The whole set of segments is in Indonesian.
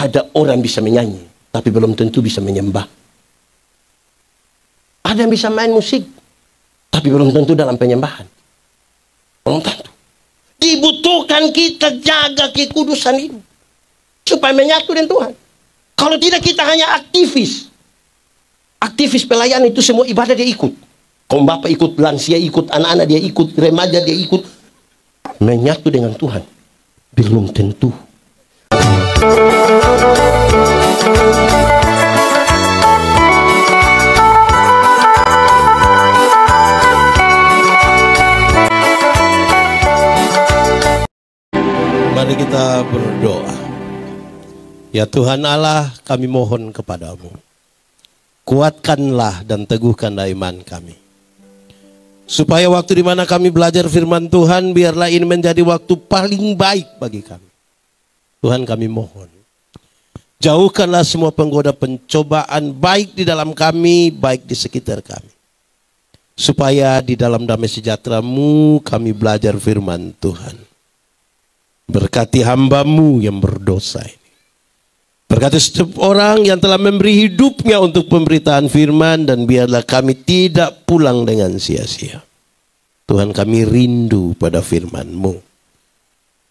Ada orang bisa menyanyi, tapi belum tentu bisa menyembah. Ada yang bisa main musik, tapi belum tentu dalam penyembahan. Belum tentu. Dibutuhkan kita jaga kekudusan ini, supaya menyatu dengan Tuhan. Kalau tidak, kita hanya aktivis. Aktivis pelayanan itu semua ibadah dia ikut. Kaum bapak ikut, lansia ikut, anak-anak dia ikut, remaja dia ikut. Menyatu dengan Tuhan belum tentu. Mari kita berdoa. Ya Tuhan Allah, kami mohon kepadamu, kuatkanlah dan teguhkanlah iman kami, supaya waktu di mana kami belajar firman Tuhan, biarlah ini menjadi waktu paling baik bagi kami. Tuhan, kami mohon, jauhkanlah semua penggoda pencobaan, baik di dalam kami, baik di sekitar kami, supaya di dalam damai sejahtera-Mu kami belajar firman Tuhan. Berkati hamba-Mu yang berdosa ini. Berkati setiap orang yang telah memberi hidupnya untuk pemberitaan firman, dan biarlah kami tidak pulang dengan sia-sia. Tuhan, kami rindu pada firman-Mu.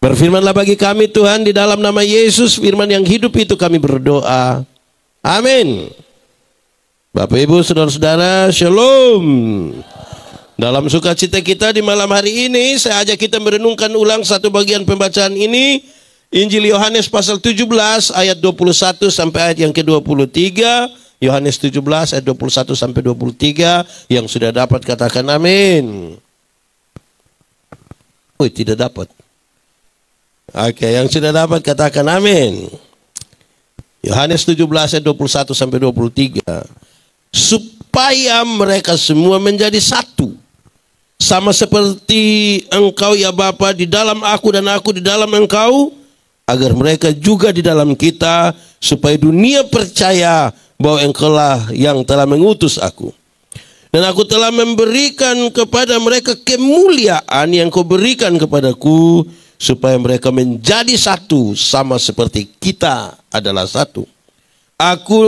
Berfirmanlah bagi kami Tuhan, di dalam nama Yesus, firman yang hidup itu kami berdoa. Amin. Bapak Ibu saudara-saudara, shalom. Dalam sukacita kita di malam hari ini, saya ajak kita merenungkan ulang satu bagian pembacaan ini. Injil Yohanes pasal 17 ayat 21 sampai ayat yang ke-23. Yohanes 17 ayat 21 sampai 23. Yang sudah dapat katakan amin. Oh, tidak dapat. Oke, yang sudah dapat katakan amin. Yohanes 17 ayat 21 sampai 23. Supaya mereka semua menjadi satu, sama seperti Engkau ya Bapa di dalam aku dan aku di dalam Engkau, agar mereka juga di dalam kita, supaya dunia percaya bahwa Engkaulah yang telah mengutus aku. Dan aku telah memberikan kepada mereka kemuliaan yang Kau berikan kepadaku, supaya mereka menjadi satu, sama seperti kita adalah satu. Aku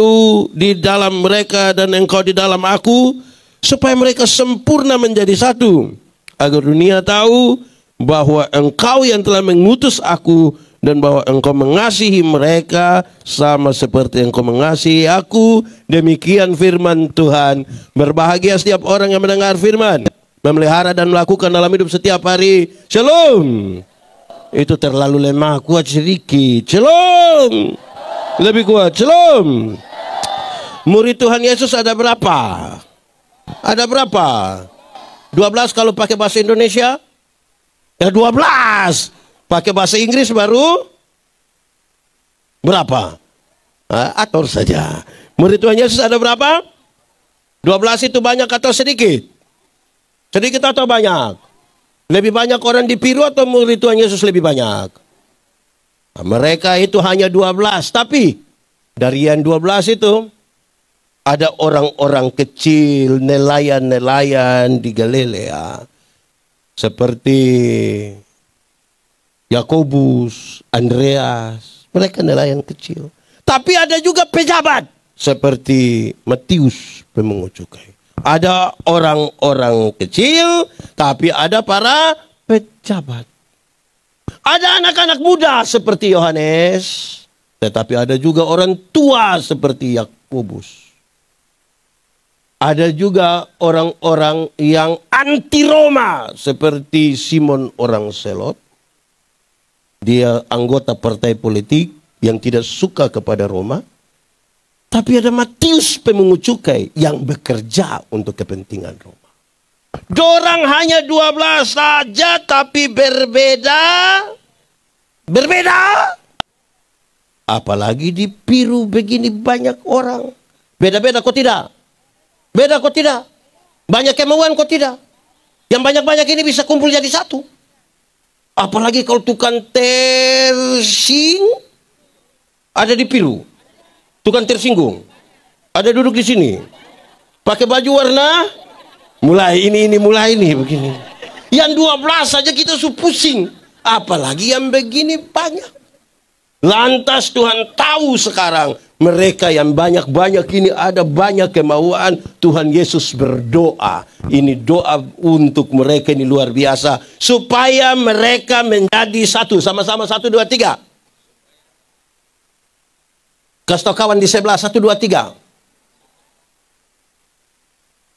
di dalam mereka dan Engkau di dalam aku, supaya mereka sempurna menjadi satu, agar dunia tahu bahwa Engkau yang telah mengutus aku, dan bahwa Engkau mengasihi mereka sama seperti Engkau mengasihi aku. Demikian firman Tuhan. Berbahagia setiap orang yang mendengar firman, memelihara dan melakukan dalam hidup setiap hari. Shalom. Itu terlalu lemah, kuat sedikit. Shalom. Lebih kuat. Shalom. Murid Tuhan Yesus ada berapa? Ada berapa? 12 kalau pakai bahasa Indonesia? Ya 12. Pakai bahasa Inggris baru berapa? Atur saja. Murid Tuhan Yesus ada berapa? 12 itu banyak atau sedikit? Sedikit atau banyak? Lebih banyak orang di Piru atau murid Tuhan Yesus lebih banyak? Nah, mereka itu hanya 12. Tapi dari yang 12 itu ada orang-orang kecil, nelayan-nelayan di Galilea, seperti Yakobus, Andreas, mereka nelayan kecil. Tapi ada juga pejabat seperti Matius pemungut cukai. Ada orang-orang kecil, tapi ada para pejabat. Ada anak-anak muda seperti Yohanes, tetapi ada juga orang tua seperti Yakobus. Ada juga orang-orang yang anti Roma seperti Simon orang Selot. Dia anggota partai politik yang tidak suka kepada Roma. Tapi ada Matius pemungut cukai yang bekerja untuk kepentingan Roma. Dorang hanya 12 saja, tapi berbeda. Berbeda. Apalagi di Piru begini banyak orang. Beda-beda kok tidak? Beda kok tidak? Banyak kemauan kok tidak? Yang banyak-banyak ini bisa kumpul jadi satu. Apalagi kalau tukang tersing ada di Piru. Tukang tersinggung ada duduk di sini. Pakai baju warna mulai ini begini. Yang 12 saja kita pusing. Apalagi yang begini banyak. Lantas Tuhan tahu sekarang mereka yang banyak-banyak ini ada banyak kemauan. Tuhan Yesus berdoa. Ini doa untuk mereka ini luar biasa. Supaya mereka menjadi satu. Sama-sama 1, 2, 3. Kasih tahu kawan di sebelah 1, 2, 3.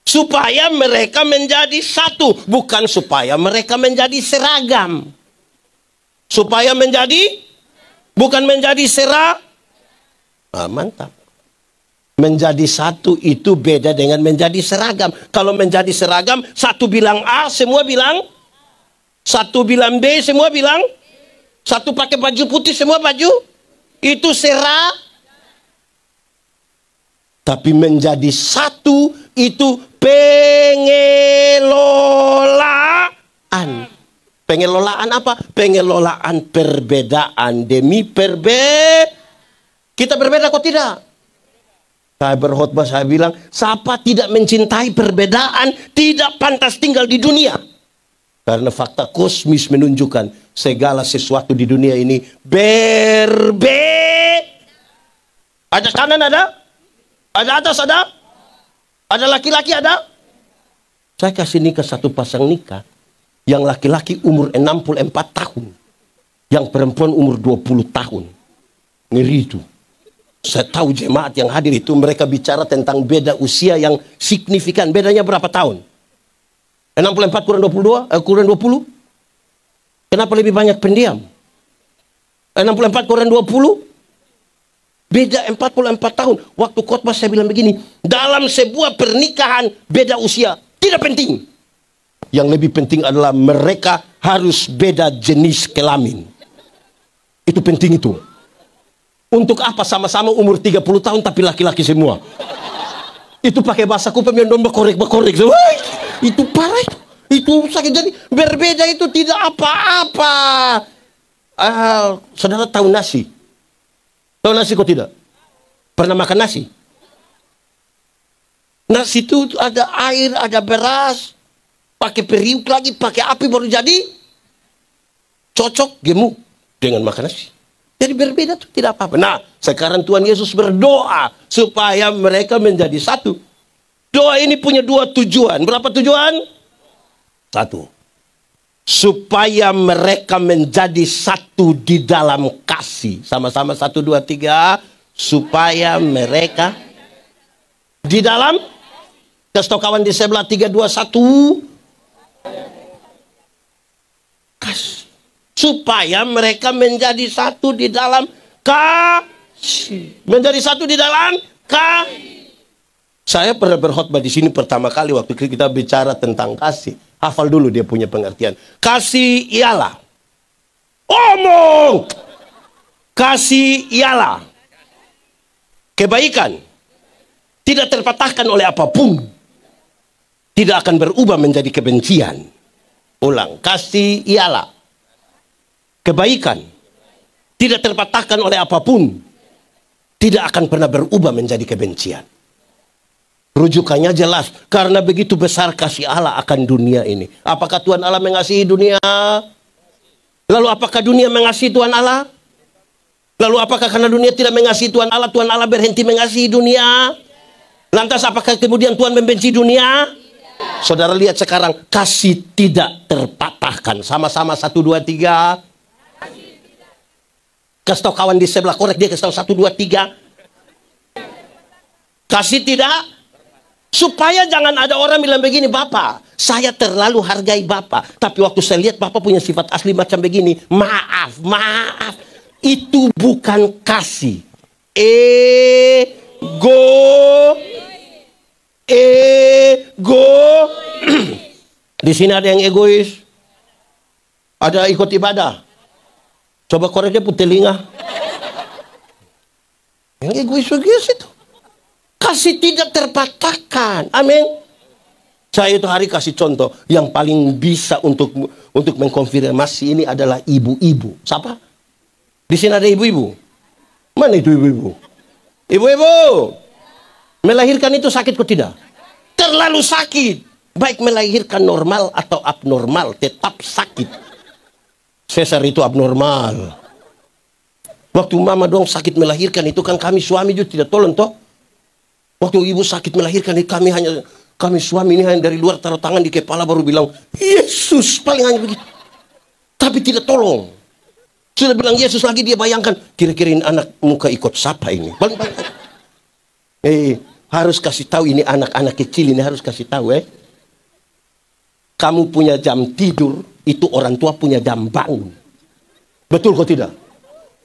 Supaya mereka menjadi satu. Bukan supaya mereka menjadi seragam. Supaya menjadi, bukan menjadi mantap. Menjadi satu itu beda dengan menjadi seragam. Kalau menjadi seragam, satu bilang A, semua bilang. Satu bilang B, semua bilang. Satu pakai baju putih, semua baju. Itu Tapi menjadi satu itu pengelolaan. Pengelolaan apa? Pengelolaan perbedaan demi kita berbeda kok tidak? Saya berkhotbah, saya bilang, siapa tidak mencintai perbedaan tidak pantas tinggal di dunia. Karena fakta kosmis menunjukkan segala sesuatu di dunia ini Ada kanan ada? Ada atas ada? Ada laki-laki ada? Saya kasih nikah satu pasang nikah. Yang laki-laki umur 64 tahun. Yang perempuan umur 20 tahun. Ngeri itu. Saya tahu jemaat yang hadir itu mereka bicara tentang beda usia yang signifikan. Bedanya berapa tahun? 64 kurang 22? Kurang 20? Kenapa lebih banyak pendiam? 64 kurang 20? Beda 44 tahun. Waktu khotbah saya bilang begini. Dalam sebuah pernikahan beda usia tidak penting. Yang lebih penting adalah mereka harus beda jenis kelamin. Itu penting itu. Untuk apa sama-sama umur 30 tahun tapi laki-laki semua? Itu pakai bahasa kupem yang domba korek-korek. Itu parah itu. Itu sakit. Jadi berbeda itu tidak apa-apa. Saudara tahu nasi? Tahu nasi kok tidak? Pernah makan nasi? Nasi itu ada air, ada beras. Pakai periuk lagi, pakai api baru jadi. Cocok, gemuk dengan makan nasi. Jadi berbeda itu tidak apa-apa. Nah, sekarang Tuhan Yesus berdoa supaya mereka menjadi satu. Doa ini punya 2 tujuan. Berapa tujuan? 1. Supaya mereka menjadi satu di dalam kasih. Sama-sama 1, 2, 3. Supaya mereka di dalam. Kasih tahu kawan di sebelah 3, 2, 1. Kasih. Supaya mereka menjadi satu di dalam kasih. Menjadi satu di dalam kasih. Saya pernah berkhotbah di sini pertama kali waktu kita bicara tentang kasih. Hafal dulu dia punya pengertian. Kasih ialah. Omong. Kasih ialah. Kebaikan. Tidak terpatahkan oleh apapun. Tidak akan berubah menjadi kebencian. Ulang. Kasih ialah. Kebaikan. Tidak terpatahkan oleh apapun. Tidak akan pernah berubah menjadi kebencian. Rujukannya jelas. Karena begitu besar kasih Allah akan dunia ini. Apakah Tuhan Allah mengasihi dunia? Lalu apakah dunia mengasihi Tuhan Allah? Lalu apakah karena dunia tidak mengasihi Tuhan Allah berhenti mengasihi dunia? Lantas apakah kemudian Tuhan membenci dunia? Saudara lihat sekarang. Kasih tidak terpatahkan. Sama-sama 1, 2, 3. Kasih tahu kawan di sebelah korek dia kasih tahu 1, 2, 3. Kasih tidak. Supaya jangan ada orang bilang begini, Bapak, saya terlalu hargai Bapak. Tapi waktu saya lihat Bapak punya sifat asli macam begini, maaf. Itu bukan kasih. Ego. Di sini ada yang egois. Ada ikut ibadah. Coba koreknya pun telinga. Yang egois itu. Kasih tidak terpatahkan. Amin. Saya itu hari kasih contoh. Yang paling bisa untuk mengkonfirmasi ini adalah ibu-ibu. Siapa? Di sini ada ibu-ibu. Mana itu ibu-ibu? Ibu-ibu. Melahirkan itu sakit kok tidak? Terlalu sakit. Baik melahirkan normal atau abnormal. Tetap sakit. Sesar itu abnormal. Waktu mama dong sakit melahirkan itu kan kami suami juga tidak tolong toh. Waktu ibu sakit melahirkan itu kami suami ini hanya dari luar taruh tangan di kepala baru bilang, Yesus, paling hanya begitu. Tapi tidak tolong. Sudah bilang Yesus lagi dia bayangkan, kira-kira ini anak muka ikut siapa ini? Paling. Harus kasih tahu ini anak-anak kecil ini harus kasih tahu Kamu punya jam tidur, itu orang tua punya jam bangun. Betul kok tidak?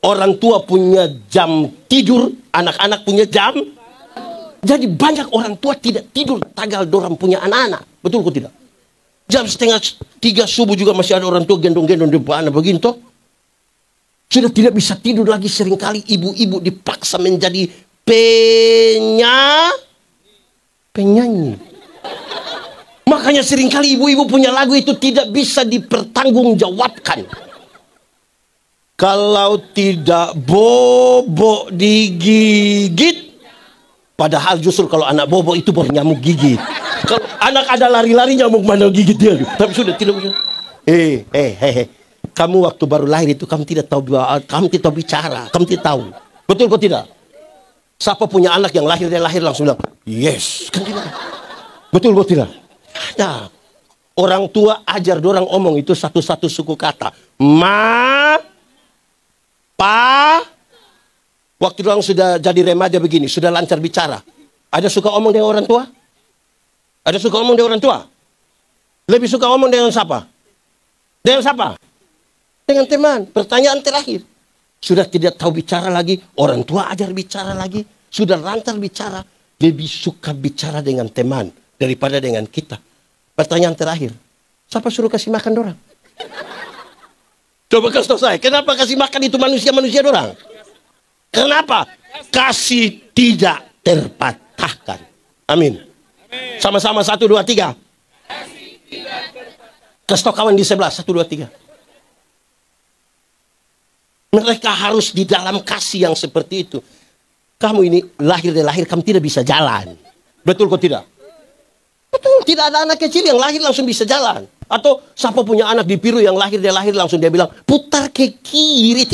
Orang tua punya jam tidur, anak-anak punya jam. Jadi banyak orang tua tidak tidur tagal dorang punya anak-anak. Betul kok tidak? Jam 2:30 subuh juga masih ada orang tua gendong-gendong di bawah anak begitu. Sudah tidak bisa tidur lagi, seringkali ibu-ibu dipaksa menjadi penyanyi. Makanya seringkali ibu-ibu punya lagu itu tidak bisa dipertanggungjawabkan. Kalau tidak bobo digigit, padahal justru kalau anak bobo itu baru nyamuk gigit. Kalau anak ada lari-lari nyamuk mana gigit dia. Tapi sudah tidak bisa. Kamu waktu baru lahir itu kamu tidak tahu bicara, kamu tidak tahu. Betul kok tidak? Siapa punya anak yang lahir dia lahir langsung bilang, yes. Kan tidak. Betul kok tidak? Ada. Orang tua ajar dorang omong itu satu-satu suku kata. Ma, pa. Waktu dorang sudah jadi remaja begini, sudah lancar bicara. Ada suka omong dengan orang tua? Ada suka omong dengan orang tua? Lebih suka omong dengan siapa? Dengan siapa? Dengan teman. Pertanyaan terakhir. Sudah tidak tahu bicara lagi, orang tua ajar bicara lagi. Sudah lancar bicara, lebih suka bicara dengan teman daripada dengan kita. Pertanyaan terakhir. Siapa suruh kasih makan dorang? Coba kasih tahu saya, kenapa kasih makan itu manusia-manusia dorang? Kenapa? Kasih tidak terpatahkan. Amin. Sama-sama 1, 2, 3. Kasih tahu kawan di sebelah 1, 2, 3. Mereka harus di dalam kasih yang seperti itu. Kamu ini lahir kamu tidak bisa jalan. Betul kok tidak? Betul, tidak ada anak kecil yang lahir langsung bisa jalan. Atau siapa punya anak di Piru yang lahir langsung dia bilang putar ke kiri.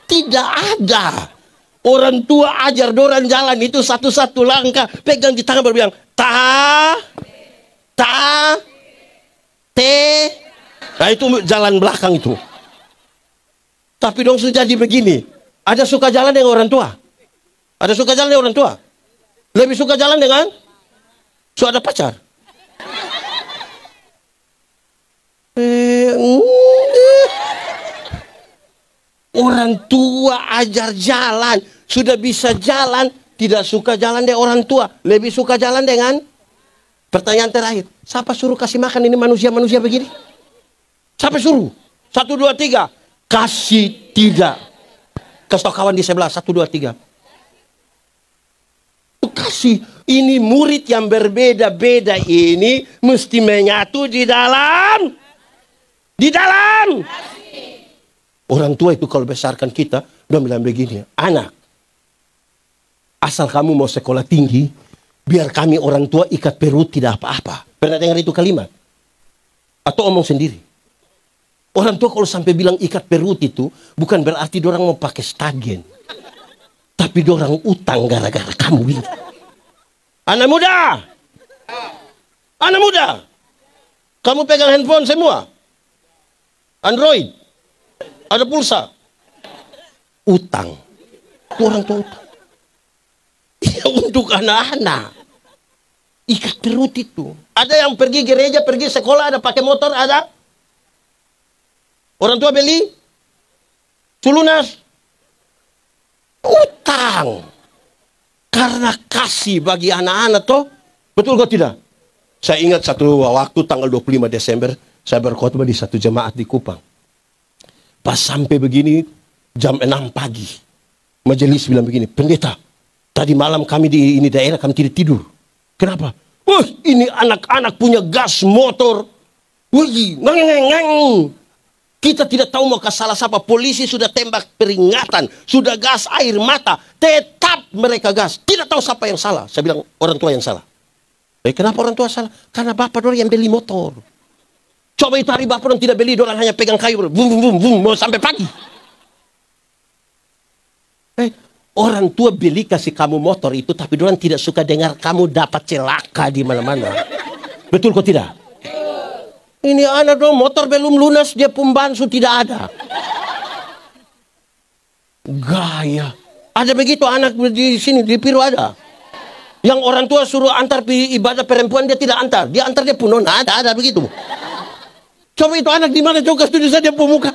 Tidak ada. Orang tua ajar dorang jalan itu satu-satu langkah. Pegang di tangan berbilang te. Nah itu jalan belakang itu. Tapi dong sudah jadi begini. Ada suka jalan dengan orang tua? Ada suka jalan dengan orang tua? Lebih suka jalan dengan? Sudah ada pacar? Orang tua ajar jalan. Sudah bisa jalan. Tidak suka jalan dengan orang tua. Lebih suka jalan dengan? Pertanyaan terakhir. Siapa suruh kasih makan ini manusia-manusia begini? Siapa suruh? 1, 2, 3. Kasih tidak. Kasih tahu kawan di sebelah 1, 2, 3. Kasih. Ini murid yang berbeda-beda ini mesti menyatu di dalam. Orang tua itu kalau besarkan kita udah bilang begini, anak, asal kamu mau sekolah tinggi, biar kami orang tua ikat perut tidak apa-apa. Pernah dengar itu kalimat? Atau omong sendiri? Orang tua kalau sampai bilang ikat perut itu bukan berarti dorang mau pakai stagen. Tapi dorang utang gara-gara kamu ini. Anak muda. Kamu pegang handphone semua. Android. Ada pulsa. Utang. Itu orang tua utang. Untuk anak-anak. Ikat perut itu. Ada yang pergi gereja, pergi sekolah, ada pakai motor, ada. Orang tua beli, sulunas, utang. Karena kasih bagi anak-anak toh. Betul kok tidak? Saya ingat satu waktu tanggal 25 Desember, saya berkhotbah di satu jemaat di Kupang. Pas sampai begini, jam 6 pagi, majelis bilang begini, pendeta, tadi malam kami di ini daerah kami tidak tidur. Kenapa? Wah, ini anak-anak punya gas motor. Wih, ngeng. Kita tidak tahu mau ke salah siapa. Polisi sudah tembak peringatan. Sudah gas air mata. Tetap mereka gas. Tidak tahu siapa yang salah. Saya bilang orang tua yang salah. Kenapa orang tua salah? Karena bapak dorang yang beli motor. Coba itu hari bapak dorang tidak beli. Dorang hanya pegang kayu. Bum, bum, bum, bum. Mau sampai pagi. Orang tua beli kasih kamu motor itu, tapi orang tidak suka dengar kamu dapat celaka di mana-mana. Betul kok tidak? Ini anak dong, motor belum lunas, dia pembantu tidak ada. Gaya. Ada begitu anak di sini, di Piru ada. Yang orang tua suruh antar ibadah perempuan, dia tidak antar. Dia antar dia pun nona, ada begitu. Coba itu anak di mana juga setuju saja pemuka.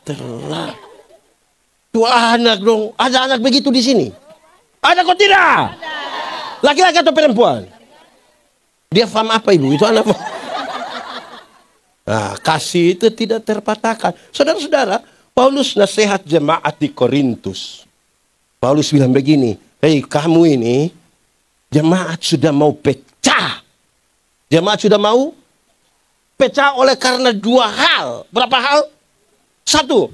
Telah. Tuh anak dong, ada anak begitu di sini. Ada kok tidak? Laki-laki atau perempuan? Dia paham apa ibu? Itu anak. Nah, kasih itu tidak terpatahkan. Saudara-saudara, Paulus nasihat jemaat di Korintus. Paulus bilang begini, hei kamu ini, jemaat sudah mau pecah. Jemaat sudah mau pecah oleh karena dua hal. Berapa hal? Satu,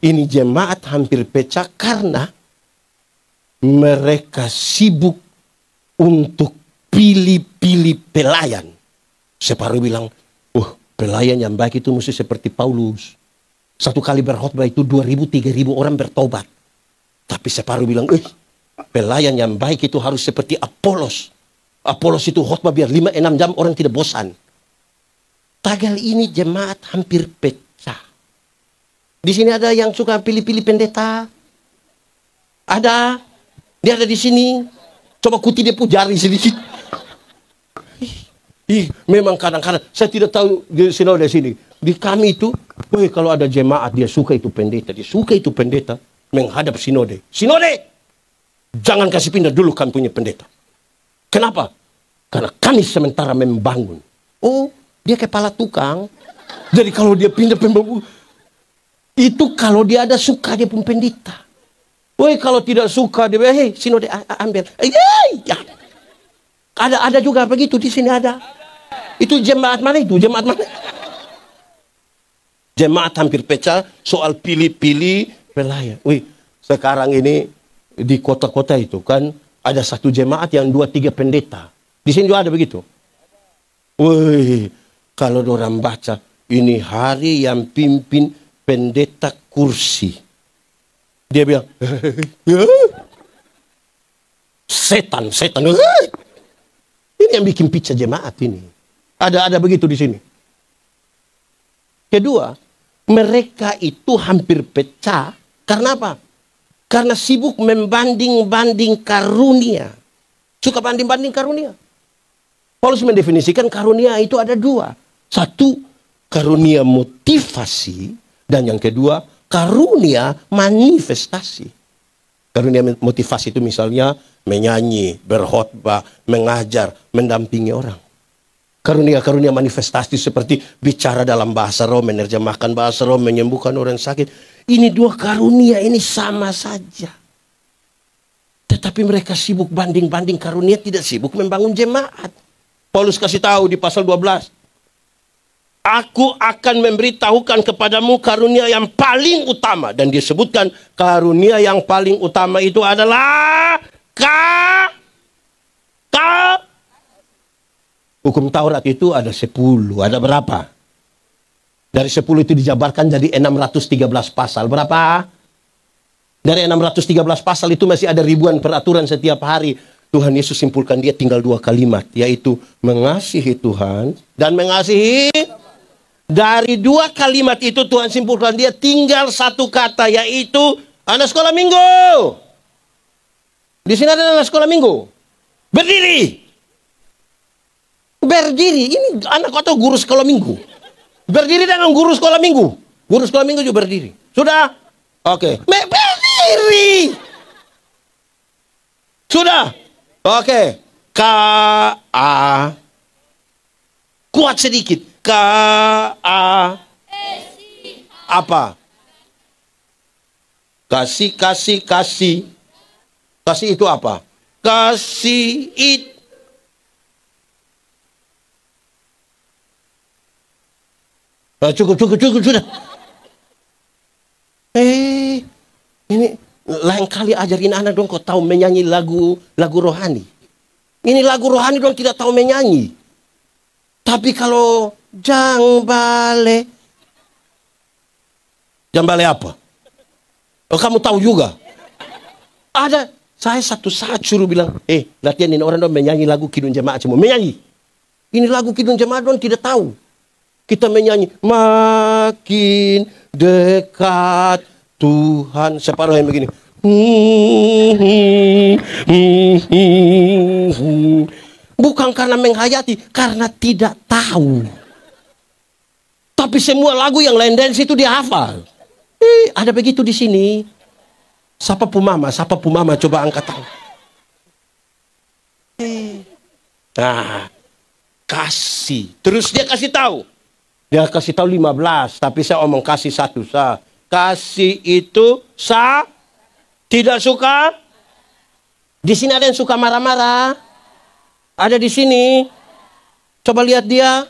ini jemaat hampir pecah karena mereka sibuk untuk pilih-pilih pelayan. Separuh bilang, pelayan yang baik itu mesti seperti Paulus. Satu kali berkhotbah itu 2.000-3.000 orang bertobat. Tapi separuh bilang, pelayan yang baik itu harus seperti Apolos. Apolos itu khotbah biar 5-6 jam orang tidak bosan. Tagal ini jemaat hampir pecah. Di sini ada yang suka pilih-pilih pendeta. Ada. Dia ada di sini. Coba kuti dia pujari sedikit. Memang kadang-kadang saya tidak tahu di sini. Di kami itu, kalau ada jemaat dia suka itu pendeta, dia suka itu pendeta menghadap sinode. Sinode, jangan kasih pindah dulu kami punya pendeta. Kenapa? Karena kami sementara membangun. Oh, dia kepala tukang. Jadi kalau dia pindah pembangun, itu kalau dia ada suka dia pun pendeta. Kalau tidak suka dia, sinode ambil. Ada juga begitu di sini ada. Itu jemaat mana itu? Jemaat mana? Jemaat hampir pecah soal pilih-pilih pelayan. Sekarang ini di kota-kota itu kan ada satu jemaat yang 2-3 pendeta. Di sini juga ada begitu. Kalau orang baca ini hari yang pimpin pendeta kursi. Dia bilang, setan. Ini yang bikin pecah jemaat ini. Ada begitu di sini. Kedua, mereka itu hampir pecah. Karena apa? Karena sibuk membanding-banding karunia. Suka banding-banding karunia. Paulus mendefinisikan karunia itu ada 2. Satu, karunia motivasi. Dan yang kedua, karunia manifestasi. Karunia motivasi itu misalnya menyanyi, berkhotbah, mengajar, mendampingi orang. Karunia-karunia manifestasi seperti bicara dalam bahasa roh, menerjemahkan bahasa roh, menyembuhkan orang sakit. Ini 2 karunia ini sama saja. Tetapi mereka sibuk banding-banding karunia, tidak sibuk membangun jemaat. Paulus kasih tahu di pasal 12. Aku akan memberitahukan kepadamu karunia yang paling utama. Dan disebutkan karunia yang paling utama itu adalah hukum Taurat itu ada 10. Ada berapa? Dari 10 itu dijabarkan jadi 613 pasal. Berapa? Dari 613 pasal itu masih ada ribuan peraturan setiap hari. Tuhan Yesus simpulkan dia tinggal 2 kalimat. Yaitu mengasihi Tuhan dan mengasihi. Dari 2 kalimat itu Tuhan simpulkan dia tinggal 1 kata. Yaitu anak sekolah minggu. Di sini ada anak sekolah minggu. Berdiri. Berdiri, ini anak atau guru sekolah minggu. Berdiri dengan guru sekolah minggu. Guru sekolah minggu juga berdiri. Sudah? Oke. Berdiri. Sudah? Oke. K-A. Kuat sedikit. K-A. Apa? Kasih. Kasih itu apa? Kasih itu. Cukup sudah. Ini lain kali ajarin anak dong kau tahu menyanyi lagu rohani. Ini lagu rohani dong tidak tahu menyanyi. Tapi kalau jambale apa? Oh, kamu tahu juga? Ada, saya satu saat suruh bilang, latihan ini orang dong menyanyi lagu Kidung Jemaat semua. Menyanyi. Ini lagu Kidung Jemaat dong tidak tahu. Kita menyanyi, makin dekat Tuhan. Separuh yang begini. Bukan karena menghayati, karena tidak tahu. Tapi semua lagu yang lain dance itu dia hafal. Ada begitu di sini. Siapa pumama, coba angkat tangan. Nah, kasih. Terus dia kasih tahu. Dia kasih tahu 15, tapi saya omong kasih satu sah. Kasih itu sah. Tidak suka. Di sini ada yang suka marah-marah. Ada di sini. Coba lihat dia.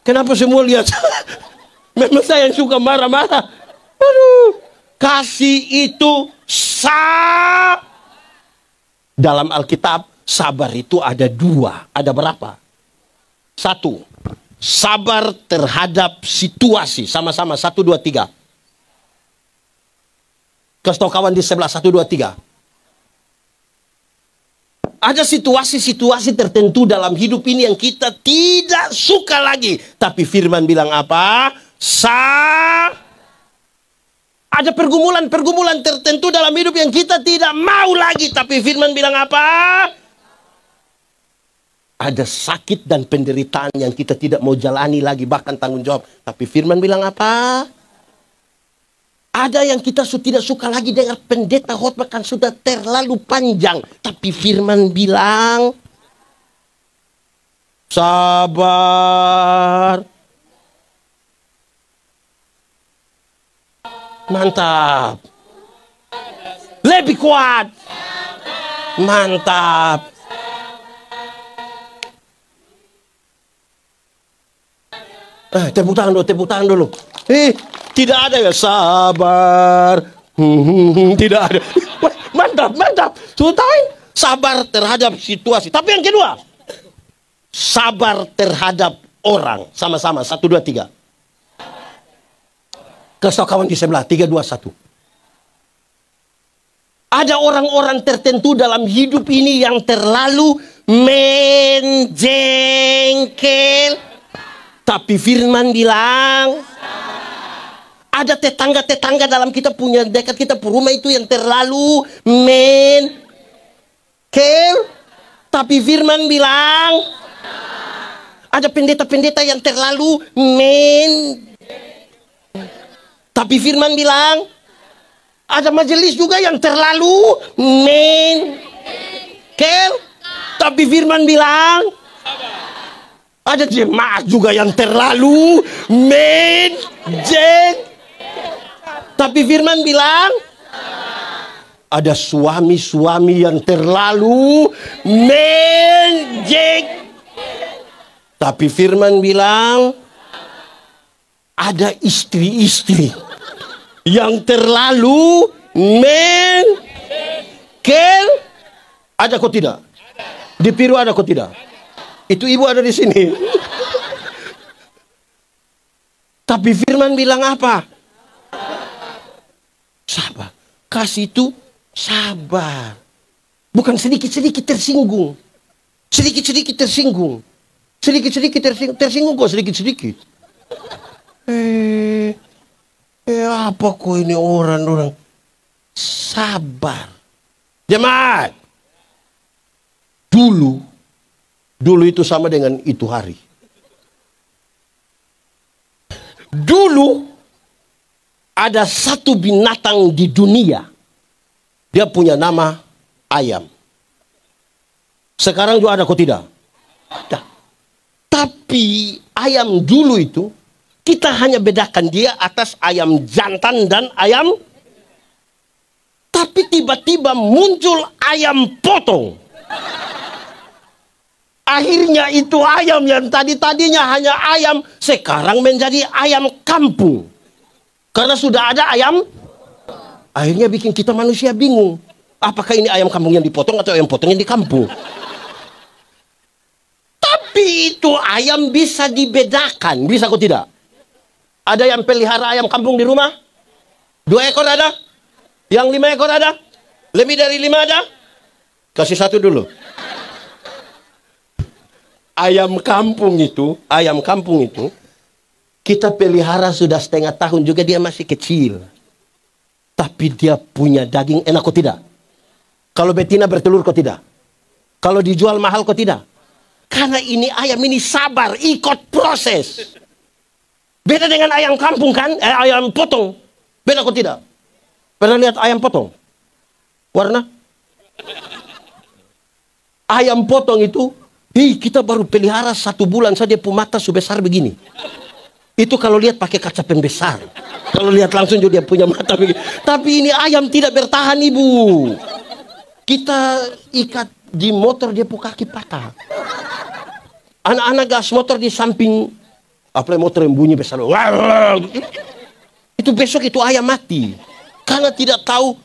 Kenapa semua lihat? Memang saya yang suka marah-marah. Aduh. Kasih itu sah. Dalam Alkitab, sabar itu ada dua. Ada berapa? Satu. Sabar terhadap situasi. Sama-sama. 1, 2, 3. Kasih tahu kawan di sebelah. 1, 2, 3. Ada situasi-situasi tertentu dalam hidup ini yang kita tidak suka lagi. Tapi firman bilang apa? Ada pergumulan-pergumulan tertentu dalam hidup yang kita tidak mau lagi. Tapi firman bilang apa? Ada sakit dan penderitaan yang kita tidak mau jalani lagi. Bahkan tanggung jawab. Tapi firman bilang apa? Ada yang kita tidak suka lagi dengar pendeta khotbah kan sudah terlalu panjang. Tapi firman bilang, sabar. Mantap. Lebih kuat. Mantap. Tepuk tangan dulu. Tidak ada ya sabar. Tidak ada. Mantap. Sudahin. Sabar terhadap situasi. Tapi yang kedua, sabar terhadap orang. Sama-sama. 1, 2, 3. Kasih kawan di sebelah. 3, 2, 1. Ada orang-orang tertentu dalam hidup ini yang terlalu menjengkel. Tapi firman bilang, ada tetangga-tetangga dalam kita punya dekat kita rumah itu yang terlalu menjengkel. Tapi firman bilang, ada pendeta-pendeta yang terlalu tapi firman bilang, ada majelis juga yang terlalu menjengkel. Tapi firman bilang, ada jemaat juga yang terlalu menjengkel. Tapi firman bilang, ada suami-suami yang terlalu menjengkel. Tapi firman bilang, ada istri-istri yang terlalu menjengkel. Ada kok tidak? Di Piru ada kok tidak? Itu ibu ada di sini. Tapi firman bilang apa? Sabar. Kasih itu sabar. Bukan sedikit-sedikit tersinggung. Sedikit-sedikit tersinggung. Sedikit-sedikit tersinggung kok sedikit-sedikit. Apa kok ini orang-orang? Sabar. Jemaat. Dulu itu sama dengan itu hari. Dulu ada satu binatang di dunia. Dia punya nama ayam. Sekarang juga ada kok tidak? Ada. Tapi ayam dulu itu, kita hanya bedakan dia atas ayam jantan dan ayam. Tapi tiba-tiba muncul ayam potong. Akhirnya itu ayam yang tadinya hanya ayam, sekarang menjadi ayam kampung. Karena sudah ada ayam. Akhirnya bikin kita manusia bingung. Apakah ini ayam kampung yang dipotong atau ayam potong yang di kampung? Tapi itu ayam bisa dibedakan. Bisa kok tidak? Ada yang pelihara ayam kampung di rumah? 2 ekor ada? Yang 5 ekor ada? Lebih dari 5 ada? Kasih 1 dulu. Ayam kampung itu, kita pelihara sudah setengah tahun juga, dia masih kecil. Tapi dia punya daging enak kok tidak? Kalau betina bertelur kok tidak? Kalau dijual mahal kok tidak? Karena ini ayam ini sabar, ikut proses. Beda dengan ayam kampung kan? Ayam potong. Beda kok tidak? Pernah lihat ayam potong? Warna? Ayam potong itu, kita baru pelihara 1 bulan saja, mata sebesar begini. Itu kalau lihat pakai kaca pembesar. Kalau lihat langsung juga dia punya mata begini. Tapi ini ayam tidak bertahan, Ibu. Kita ikat di motor, dia punya kaki patah. Anak-anak gas motor di samping, apalagi motor yang bunyi besar. Itu besok itu ayam mati. Karena tidak tahu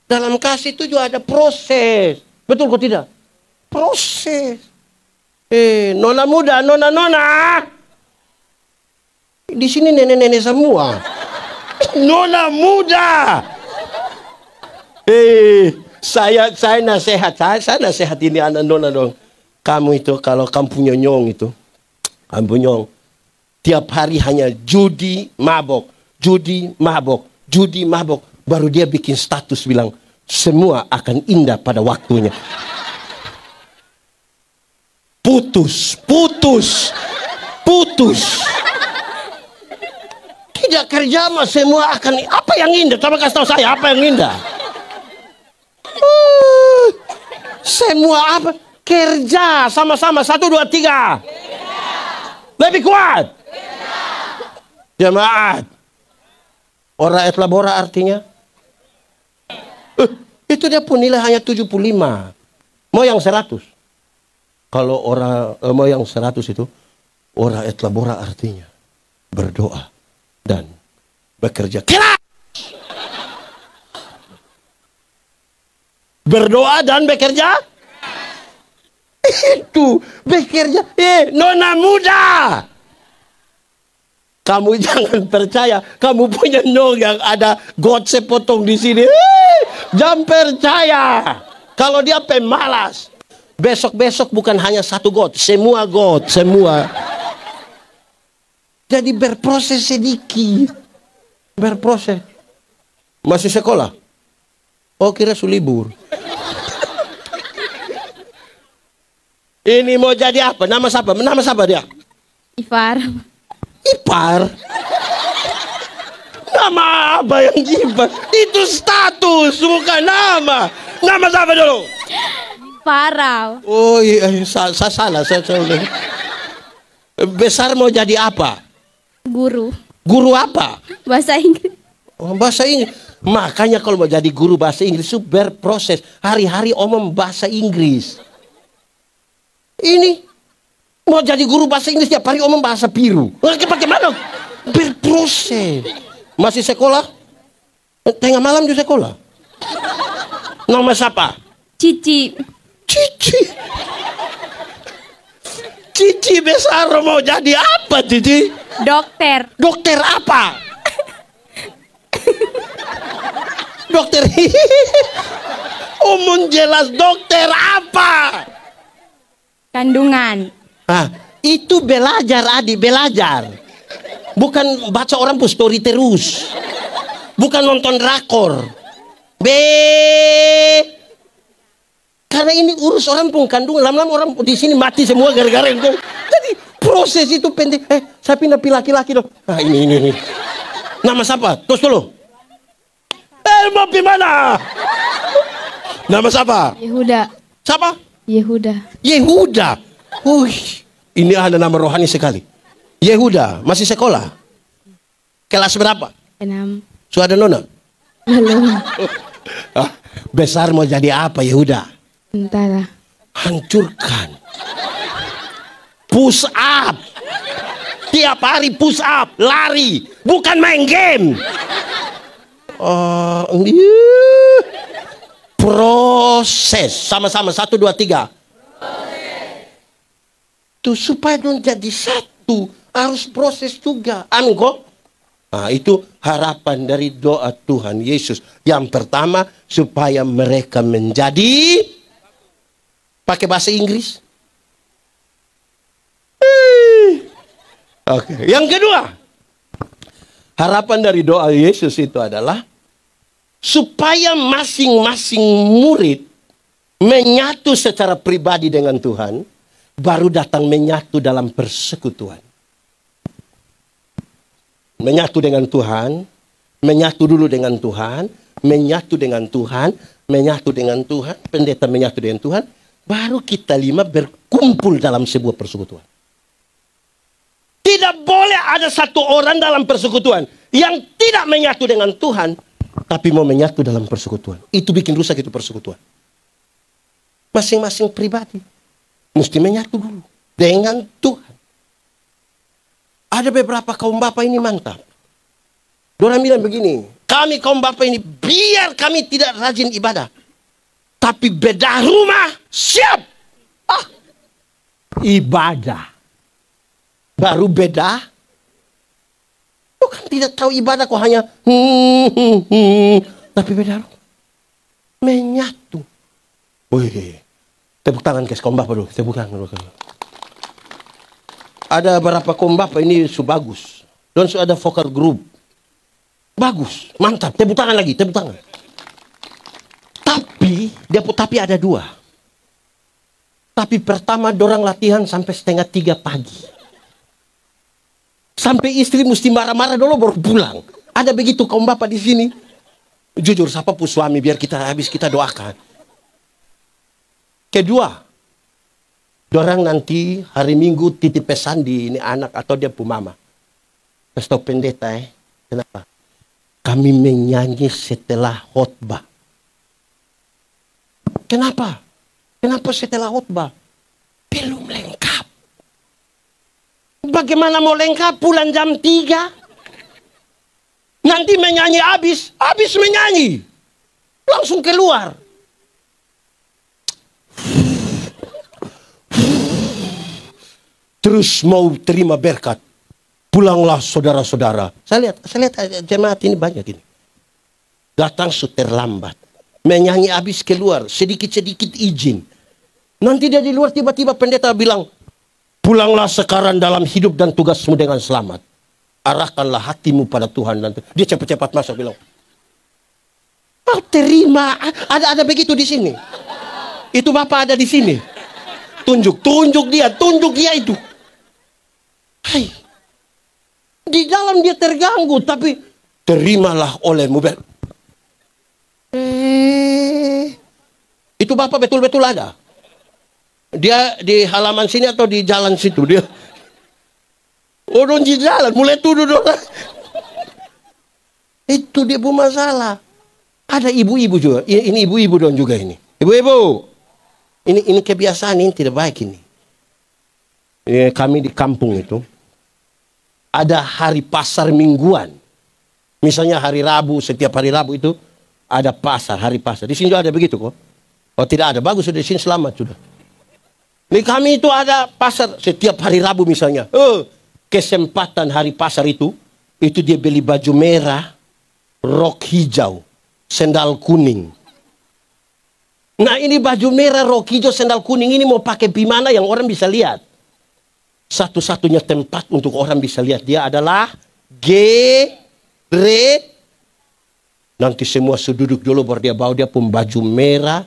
dalam kasih itu juga ada proses. Betul kok tidak? Proses. Nona muda, nona. Di sini nenek-nenek semua. Nona muda. Saya nasihat ini anak nona dong. Kamu itu kalau kamu punya nyong itu, tiap hari hanya judi mabok, baru dia bikin status bilang semua akan indah pada waktunya. Putus. Tidak kerja mah semua akan, apa yang indah? Coba kasih tahu saya apa yang indah. Semua apa? Kerja sama-sama 1, 2, 3. Lebih kuat. Jemaat. Ora et labora artinya? Itu dia pun nilai hanya 75. Mau yang 100. Kalau mau yang 100 itu, ora et labora artinya berdoa dan bekerja keras. Berdoa dan bekerja. Itu bekerja. Nona muda. Kamu jangan percaya, kamu punya nyong yang ada got sepotong di sini. Jangan percaya. Kalau dia pemalas. Besok-besok bukan hanya 1 got, semua got, semua. Jadi berproses sedikit. Berproses. Masih sekolah? Oh, kira su libur. Ini mau jadi apa? Nama siapa dia? Ipar. Nama apa yang Ipar? Itu status, bukan nama. Nama siapa dulu? Farau. Oh iya, saya salah. Saya besar mau jadi apa? Guru. Guru apa? Bahasa Inggris. Oh, bahasa Inggris. Makanya kalau mau jadi guru bahasa Inggris itu berproses. Hari-hari omong bahasa Inggris. Ini mau jadi guru bahasa Inggris tiap hari omong bahasa biru. Bagaimana? Berproses. Masih sekolah? Tengah malam juga sekolah. Nama siapa? Cici. Cici besar mau jadi apa, Cici? Dokter. Dokter apa? Dokter. Umum jelas dokter apa? Kandungan. Itu belajar, adik, belajar. Bukan baca orang pun story terus. Bukan nonton drakor. Karena ini urus orang pun kandungan. Lama-lama orang di sini mati semua gara-gara itu. Jadi proses itu pendek. Saya pindah laki-laki dong. Ini. Nama siapa? Terus dulu. Mau pi mana? Nama siapa? Yehuda. Siapa? Yehuda. Ini ada nama rohani sekali. Yehuda, masih sekolah? Kelas berapa? 6. Sudah nona? Belum. Besar mau jadi apa Yehuda? Tentara. Hancurkan. Push up. Tiap hari push up, lari, bukan main game. Proses. Sama-sama 1, 2, 3. Tuh supaya don't jadi satu, harus proses juga. Amin kok? Nah, itu harapan dari doa Tuhan Yesus. Yang pertama, supaya mereka menjadi, pakai bahasa Inggris. Oke. Yang kedua, harapan dari doa Yesus itu adalah supaya masing-masing murid menyatu secara pribadi dengan Tuhan, baru datang menyatu dalam persekutuan. Menyatu dengan Tuhan, menyatu dulu dengan Tuhan, menyatu dengan Tuhan, menyatu dengan Tuhan, pendeta menyatu dengan Tuhan, baru kita lima berkumpul dalam sebuah persekutuan. Tidak boleh ada satu orang dalam persekutuan yang tidak menyatu dengan Tuhan, tapi mau menyatu dalam persekutuan. Itu bikin rusak itu persekutuan. Masing-masing pribadi mesti menyatu dulu dengan Tuhan. Ada beberapa kaum bapak ini mantap. Dorang bilang begini, kami kaum bapak ini biar kami tidak rajin ibadah, tapi beda rumah siap. Ibadah baru beda. Bukan tidak tahu ibadah kok hanya tapi beda rumah. Menyatu. Wih, tepuk tangan ke kaum bapak dulu, tepuk tangan dulu. Ada berapa kaum bapak ini bagus. Dan ada vokal group. Bagus, mantap. Tepuk tangan lagi, tepuk tangan. Tapi ada dua. Tapi pertama dorang latihan sampai 2:30 pagi. Sampai istri mesti marah-marah dulu baru pulang. Ada begitu kaum bapak di sini. Jujur, siapa pun suami biar kita habis kita doakan. Kedua, dorang nanti hari Minggu titip pesan di ini anak atau dia pu mama. Kasih tahu pendeta kenapa? Kami menyanyi setelah khotbah. Kenapa? Kenapa setelah khotbah? Belum lengkap. Bagaimana mau lengkap pulang jam 3? Nanti menyanyi habis menyanyi. Langsung keluar. Terus mau terima berkat. Pulanglah saudara-saudara. Saya lihat jemaat ini banyak ini. Datang terlambat. Menyanyi habis keluar. Sedikit-sedikit izin. Nanti dia di luar tiba-tiba pendeta bilang, pulanglah sekarang dalam hidup dan tugasmu dengan selamat. Arahkanlah hatimu pada Tuhan. Dan dia cepat-cepat masuk bilang, mau terima. Ada begitu di sini. Itu bapak ada di sini. Tunjuk dia itu. Hai. Di dalam dia terganggu, tapi terimalah olehmu. Itu bapak betul-betul ada. Dia di halaman sini atau di jalan situ dia. Di jalan mulai tuduh orang. Itu dia punya masalah. Ada ibu-ibu juga. Ini ibu-ibu dong juga ini. Ibu-ibu. Ini kebiasaan ini tidak baik ini. Kami di kampung itu ada hari pasar mingguan. Misalnya hari Rabu, setiap hari Rabu itu ada pasar, hari pasar. Di sini juga ada begitu kok. Oh tidak ada, bagus sudah di sini selamat sudah. Di kami itu ada pasar setiap hari Rabu misalnya. Kesempatan hari pasar itu dia beli baju merah, rok hijau, sendal kuning. Nah ini baju merah, rok hijau, sendal kuning ini mau pakai di mana yang orang bisa lihat. Satu-satunya tempat untuk orang bisa lihat dia adalah nanti semua seduduk dulu baru dia bawa dia pun baju merah,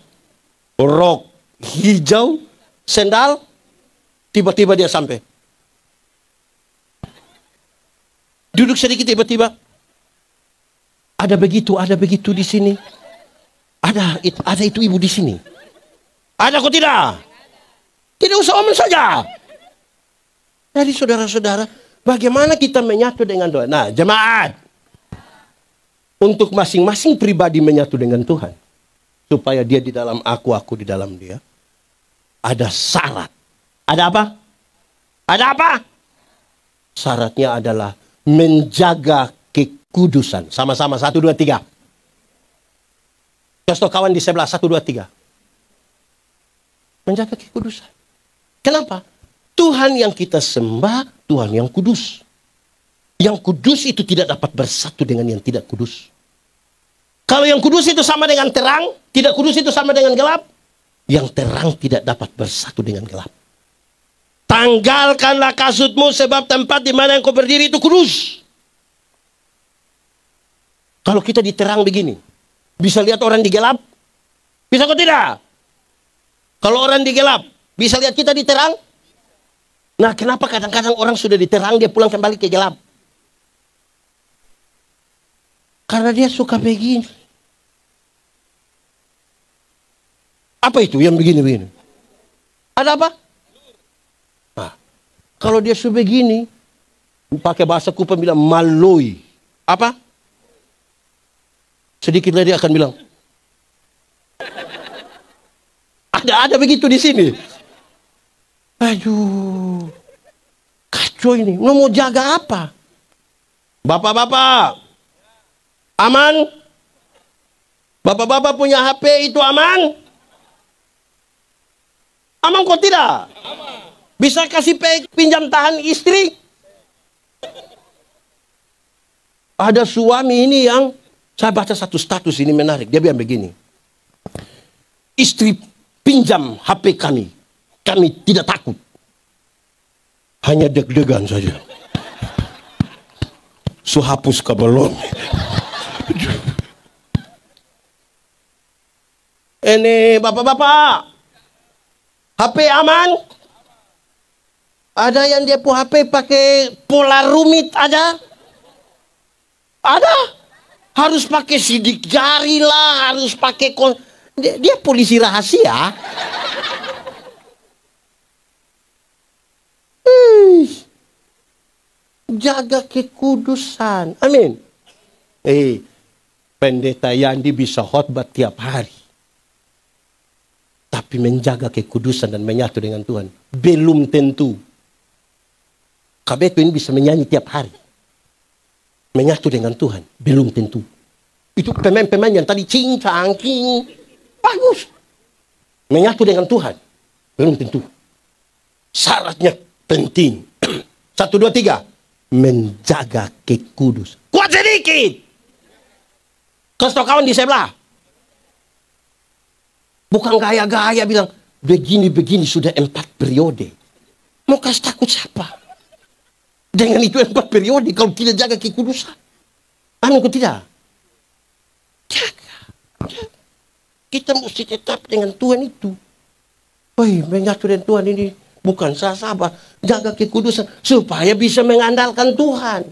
rok hijau, sendal. Tiba-tiba dia sampai. Duduk sedikit tiba-tiba. Ada begitu di sini. Ada itu ibu di sini. Ada kok tidak? Tidak usah omong saja. Jadi saudara-saudara, bagaimana kita menyatu dengan doa? Nah, jemaat. Untuk masing-masing pribadi menyatu dengan Tuhan. Supaya dia di dalam aku di dalam dia. Ada syarat. Ada apa? Ada apa? Syaratnya adalah menjaga kekudusan. Sama-sama, 1, 2, 3. Contoh kawan di sebelah, 1, 2, 3. Menjaga kekudusan. Kenapa? Tuhan yang kita sembah, Tuhan yang kudus. Yang kudus itu tidak dapat bersatu dengan yang tidak kudus. Kalau yang kudus itu sama dengan terang, tidak kudus itu sama dengan gelap. Yang terang tidak dapat bersatu dengan gelap. Tanggalkanlah kasutmu sebab tempat di mana yang kau berdiri itu kudus. Kalau kita di terang begini, bisa lihat orang di gelap? Bisa kok tidak? Kalau orang di gelap, bisa lihat kita di terang? Nah, kenapa kadang-kadang orang sudah di terang, dia pulang kembali ke gelap? Karena dia suka begini. Apa itu yang begini-begini? Ada apa? Nah, kalau dia sudah begini, pakai bahasa Kupang bilang maloi. Apa? Sedikit lagi dia akan bilang. Ada begitu di sini. Aduh, kacau ini. Mau jaga apa? Bapak-bapak, aman? Bapak-bapak punya HP itu aman? Aman kok tidak? Bisa kasih pinjam tahan istri? Ada suami ini yang, saya baca satu status ini menarik. Dia bilang begini. Istri pinjam HP kami. Kami tidak takut. Hanya deg-degan saja. So hapus ke belum. Ini bapak-bapak. HP aman? Ada yang dia punya HP pakai pola rumit aja? Ada? Harus pakai sidik jari lah, harus pakai dia polisi rahasia. Jaga kekudusan. Amin. Pendeta Yandi bisa khotbah tiap hari. Tapi menjaga kekudusan dan menyatu dengan Tuhan belum tentu. Kabeto ini bisa menyanyi tiap hari. Menyatu dengan Tuhan belum tentu. Itu pemain-pemain yang tadi cincang, king, bagus. Menyatu dengan Tuhan belum tentu. Syaratnya penting. 1, 2, 3. Menjaga kekudusan. Kuat sedikit. Kasih kawan di sebelah. Bukan gaya-gaya bilang, begini-begini sudah 4 periode. Mau kasih takut siapa? Dengan itu 4 periode, kalau tidak jaga kekudusan. Amin kok tidak? Jaga. Kita mesti tetap dengan Tuhan itu. Menyatu dengan Tuhan ini bukan sahabat. Jaga kekudusan supaya bisa mengandalkan Tuhan.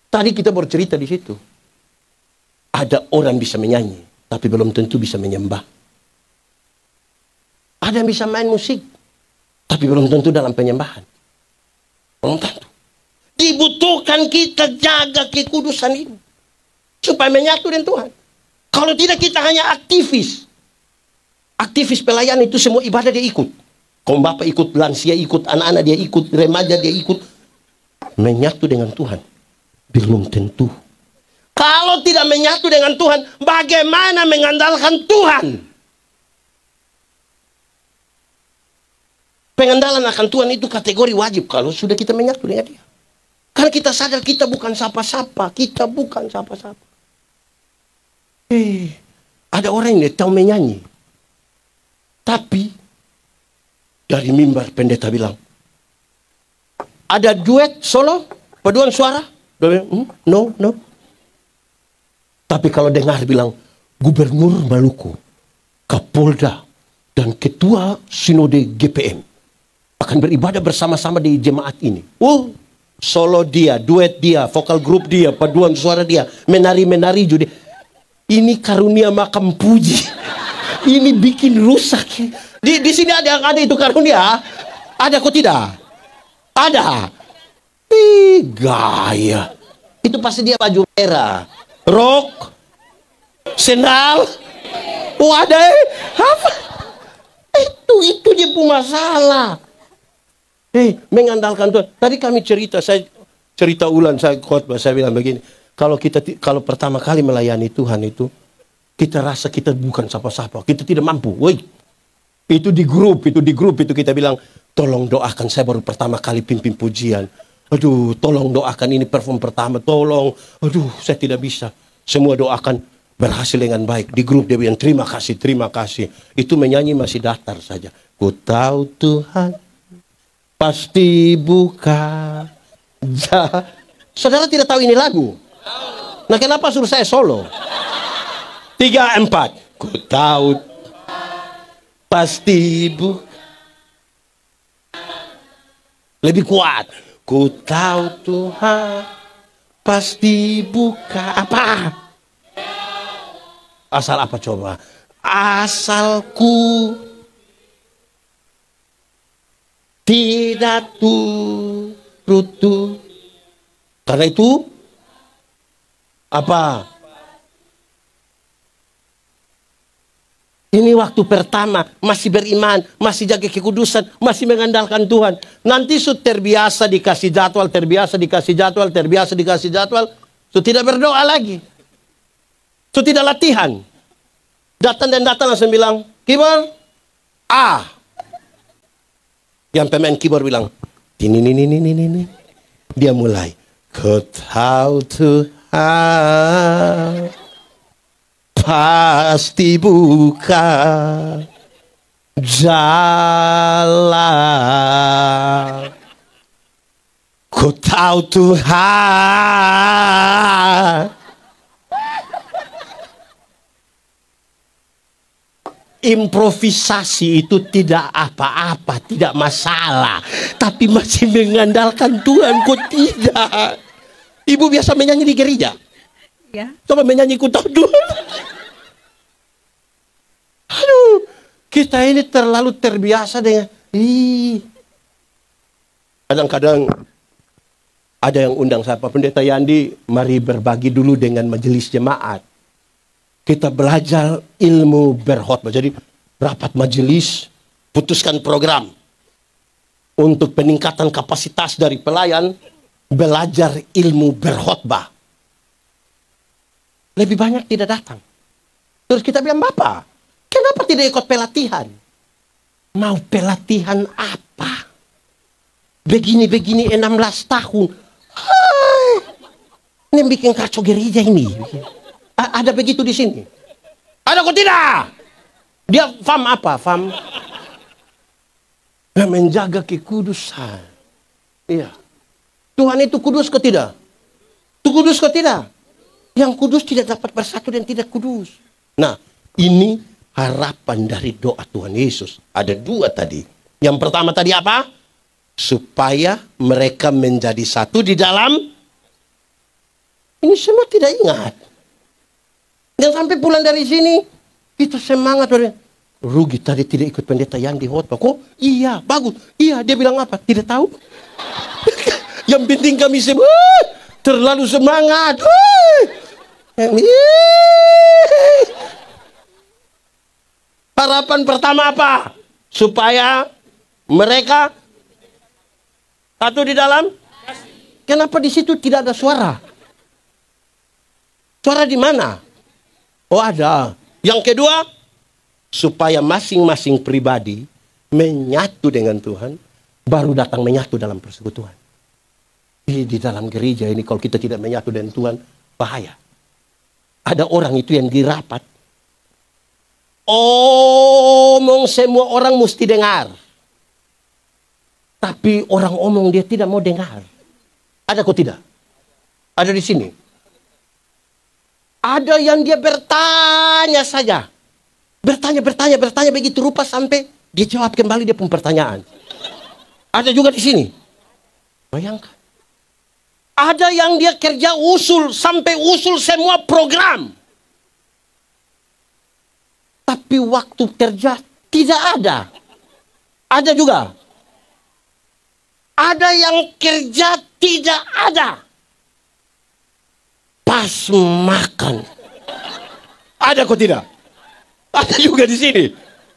Tadi kita bercerita di situ. Ada orang bisa menyanyi, tapi belum tentu bisa menyembah. Ada yang bisa main musik, tapi belum tentu dalam penyembahan. Belum tentu. Dibutuhkan kita jaga kekudusan ini. Supaya menyatu dengan Tuhan. Kalau tidak kita hanya aktivis. Aktivis pelayan itu semua ibadah dia ikut. Kaum bapak ikut, lansia ikut, anak-anak dia ikut, remaja dia ikut. Menyatu dengan Tuhan. Belum tentu. Kalau tidak menyatu dengan Tuhan, bagaimana mengandalkan Tuhan? Pengandalan akan Tuhan itu kategori wajib kalau sudah kita menyatu dengan Dia. Karena kita sadar kita bukan siapa-siapa. Kita bukan siapa-siapa. Ada orang yang tahu menyanyi. Tapi dari mimbar pendeta bilang, ada duet solo, paduan suara. No. Tapi kalau dengar bilang, Gubernur Maluku, Kapolda, dan Ketua Sinode GPM akan beribadah bersama-sama di jemaat ini. Solo dia, duet dia, vokal grup dia, paduan suara dia, menari-menari juga. Ini karunia makam puji. Ini bikin rusak. Di sini ada itu karunia. Ada kok tidak? Ada. Gaya. Itu pasti dia baju merah. Rok. Sendal. Ada. Apa? Itu dia punya masalah. Mengandalkan Tuhan. Tadi kami saya cerita ulang, saya khotbah, saya bilang begini. Kalau pertama kali melayani Tuhan itu, kita rasa kita bukan siapa-siapa, kita tidak mampu. Itu di grup itu kita bilang, tolong doakan saya baru pertama kali pimpin pujian. Aduh, tolong doakan ini perform pertama, tolong. Aduh, saya tidak bisa. Semua doakan berhasil dengan baik. Di grup dia bilang, terima kasih, terima kasih. Itu menyanyi masih datar saja. Ku tahu Tuhan pasti buka. Saudara tidak tahu ini lagu? Nah, kenapa suruh saya solo? 3, 4. Ku tahu pasti buka. Lebih kuat. Ku tahu Tuhan pasti buka. Apa? Asal apa coba? Asalku tidak turut. Karena itu apa? Ini waktu pertama, masih beriman, masih jaga kekudusan, masih mengandalkan Tuhan. Nanti sudah terbiasa dikasih jadwal, terbiasa dikasih jadwal, terbiasa dikasih jadwal. Sudah tidak berdoa lagi. Sudah tidak latihan. Datang langsung bilang, keyboard, A. Yang pemain keyboard bilang, ini. Dia mulai, ku tahu Tuhan pasti buka jalan. Ku tahu Tuhan improvisasi itu tidak apa-apa, tidak masalah. Tapi masih mengandalkan Tuhan, kok tidak? Ibu biasa menyanyi di gereja? Ya. Coba menyanyi ku tahu Tuhan. Aduh, kita ini terlalu terbiasa dengan kadang-kadang ada yang undang saya, Pak Pendeta Yandi, mari berbagi dulu dengan majelis jemaat. Kita belajar ilmu berkhotbah. Jadi rapat majelis, putuskan program untuk peningkatan kapasitas dari pelayan, belajar ilmu berkhotbah. Lebih banyak tidak datang. Terus kita bilang, Bapak, kenapa tidak ikut pelatihan? Mau pelatihan apa? Begini-begini 16 tahun. Hai, ini bikin kacau gereja ini. Ada begitu di sini? Ada kok tidak? Dia fam apa? Fam yang menjaga kekudusan. Iya. Tuhan itu kudus kok tidak? Itu kudus kok tidak? Yang kudus tidak dapat bersatu dan tidak kudus. Nah, ini harapan dari doa Tuhan Yesus. Ada 2 tadi. Yang pertama tadi apa? Supaya mereka menjadi satu di dalam. Ini semua tidak ingat. Dan sampai pulang dari sini, kita semangat. Rugi tadi tidak ikut pendeta yang di khotbah. Kok? Iya, bagus. Iya, dia bilang apa? Tidak tahu. Yang penting kami semua terlalu semangat. Harapan pertama apa? Supaya mereka satu di dalam. Kenapa di situ tidak ada suara? Suara di mana? Oh, ada. Yang kedua, supaya masing-masing pribadi menyatu dengan Tuhan, baru datang menyatu dalam persekutuan. Di dalam gereja ini kalau kita tidak menyatu dengan Tuhan, bahaya. Ada orang itu yang dirapat, omong semua orang mesti dengar. Tapi orang omong dia tidak mau dengar. Ada kok tidak? Ada di sini. Ada yang dia bertanya saja. Bertanya begitu rupa sampai dia jawab kembali dia pun pertanyaan. Ada juga di sini. Bayangkan. Ada yang dia kerja usul sampai usul semua program. Tapi waktu kerja tidak ada. Ada juga. Ada yang kerja tidak ada. Pas makan. Ada kok tidak? Ada juga di sini.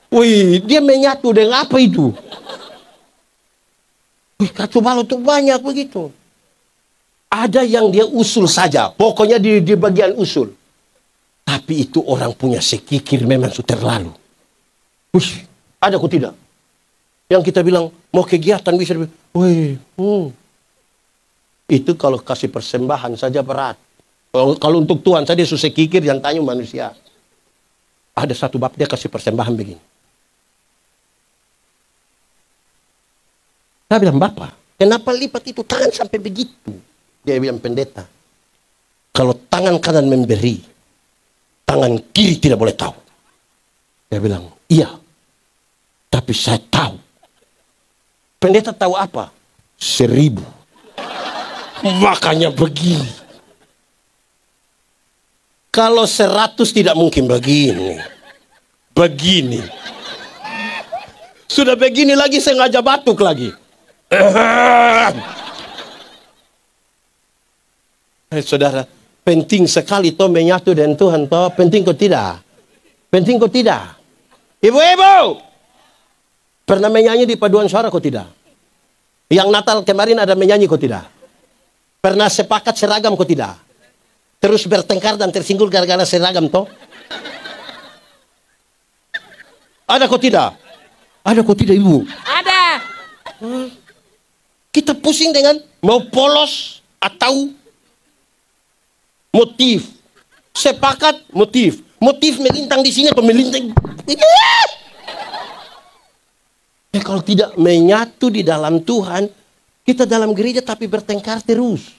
Wih, dia menyatu dengan apa itu? Wih, kacau balau tuh banyak begitu. Ada yang dia usul saja. Pokoknya di bagian usul. Tapi itu orang punya sekikir memang sudah terlalu. Wih, ada kok tidak? Yang kita bilang mau kegiatan bisa. Wih, Itu kalau kasih persembahan saja berat. Kalau untuk Tuhan saja susah kikir, yang tanya manusia. Ada satu bab dia kasih persembahan begini. Saya bilang, Bapak, kenapa lipat itu tangan sampai begitu? Dia bilang, pendeta, kalau tangan kanan memberi, tangan kiri tidak boleh tahu. Dia bilang, iya, tapi saya tahu. Pendeta tahu apa? 1000. Makanya begini. Kalau 100 tidak mungkin begini. Begini. Sudah begini lagi sengaja batuk lagi. Saudara, penting sekali toh menyatu dengan Tuhan toh. Penting kok tidak? Penting kok tidak? Ibu-ibu, pernah menyanyi di paduan suara kok tidak? Yang Natal kemarin ada menyanyi kok tidak? Pernah sepakat seragam kok tidak? Terus bertengkar dan tersinggung gara-gara seragam toh? Ada kok tidak? Ada kok tidak, Ibu? Ada. Kita pusing dengan mau polos atau motif. Sepakat motif. Motif melintang di sini atau melintang. Kalau tidak menyatu di dalam Tuhan, kita dalam gereja tapi bertengkar terus.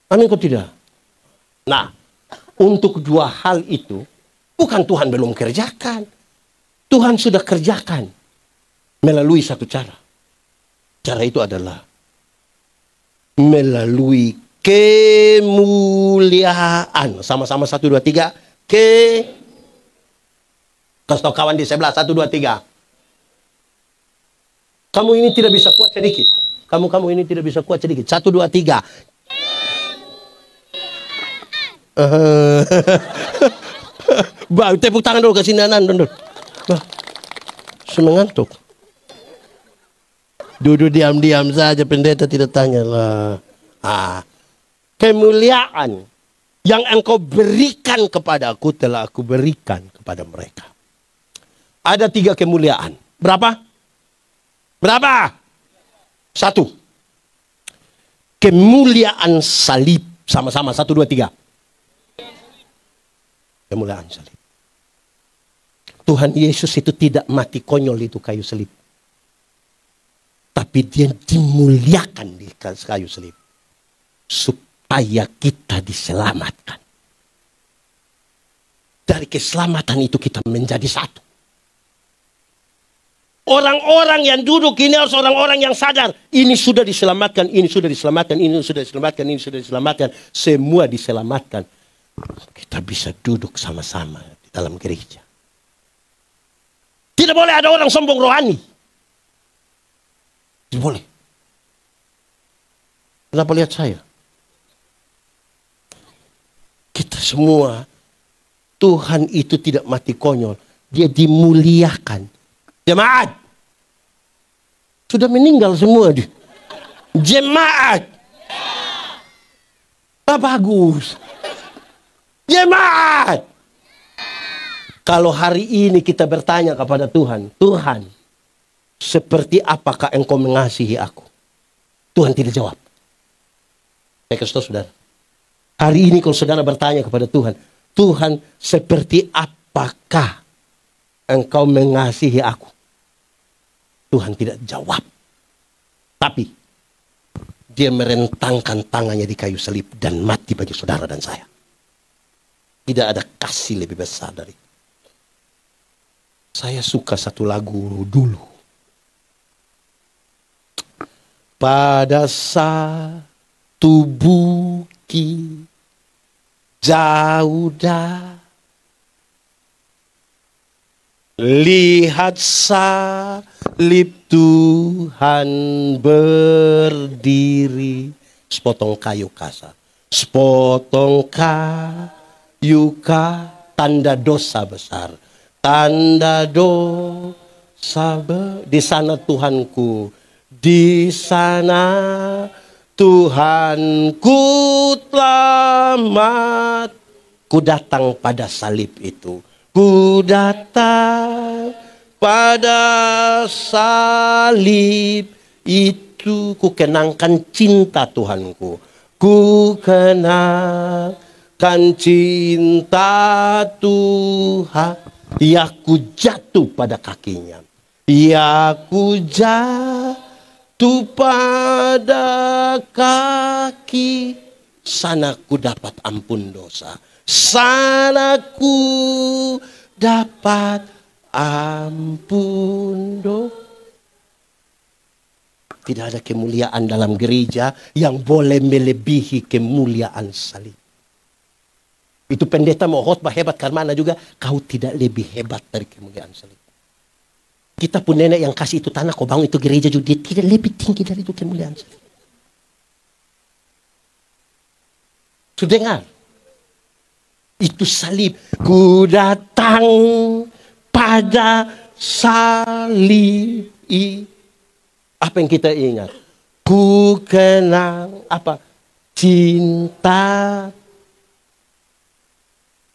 Amin kok tidak? Nah, untuk dua hal itu, bukan Tuhan belum kerjakan. Tuhan sudah kerjakan melalui satu cara. Cara itu adalah melalui kemuliaan. Sama-sama 1, 2, 3. Kasih tahu kawan di sebelah 1, 2, 3. Kamu ini tidak bisa kuat sedikit. Kamu ini tidak bisa kuat sedikit. 1, 2, 3. Bah, tepuk tangan dulu kasih nanan dulu. Semengantuk. Duduk diam-diam saja, pendeta tidak tanya lah. Kemuliaan yang engkau berikan kepada aku telah aku berikan kepada mereka. Ada 3 kemuliaan. Berapa? Berapa? 1. Kemuliaan salib. Sama-sama 1, 2, 3. Kemuliaan salib. Tuhan Yesus itu tidak mati konyol itu kayu salib. Tapi dia dimuliakan di kayu salib. Supaya kita diselamatkan. Dari keselamatan itu kita menjadi satu. Orang-orang yang duduk ini harus orang-orang yang sadar. Ini sudah diselamatkan, ini sudah diselamatkan, ini sudah diselamatkan, ini sudah diselamatkan. Semua diselamatkan. Kita bisa duduk sama-sama di dalam gereja. Tidak boleh ada orang sombong rohani. Tidak boleh. Kenapa lihat saya? Kita semua, Tuhan itu tidak mati konyol. Dia dimuliakan. Jemaat. Sudah meninggal semua. Jemaat. Bagus. Jemaat. Kalau hari ini kita bertanya kepada Tuhan. Tuhan, seperti apakah engkau mengasihi aku? Tuhan tidak jawab. Saya kasih tahu saudara. Hari ini kalau saudara bertanya kepada Tuhan. Tuhan, seperti apakah engkau mengasihi aku? Tuhan tidak jawab. Tapi dia merentangkan tangannya di kayu salib dan mati bagi saudara dan saya. Tidak ada kasih lebih besar dari itu. Saya suka satu lagu dulu. Pada satu bukit jauh dah, lihat salib Tuhan berdiri. Sepotong kayu kasar. Sepotong kayu tanda dosa besar. Tanda dosa di sana Tuhanku. Di sana Tuhanku telah mati. Ku datang pada salib itu. Ku datang pada salib itu. itu ku kenangkan cinta Tuhanku. Ku kenangkan cinta Tuhan. Ya ku jatuh pada kakinya. Ya ku jatuh pada kaki. Sana ku dapat ampun dosa. Sana ku dapat ampun dosa. Tidak ada kemuliaan dalam gereja yang boleh melebihi kemuliaan salib. Itu pendeta mau khotbah hebat karena juga kau tidak lebih hebat dari kemuliaan salib. Kita pun nenek yang kasih itu tanah, kau bangun itu gereja juga, dia tidak lebih tinggi dari itu kemuliaan salib. Sudah dengar? Itu salib. Ku datang pada salib. Apa yang kita ingat? Ku kenang apa? Cinta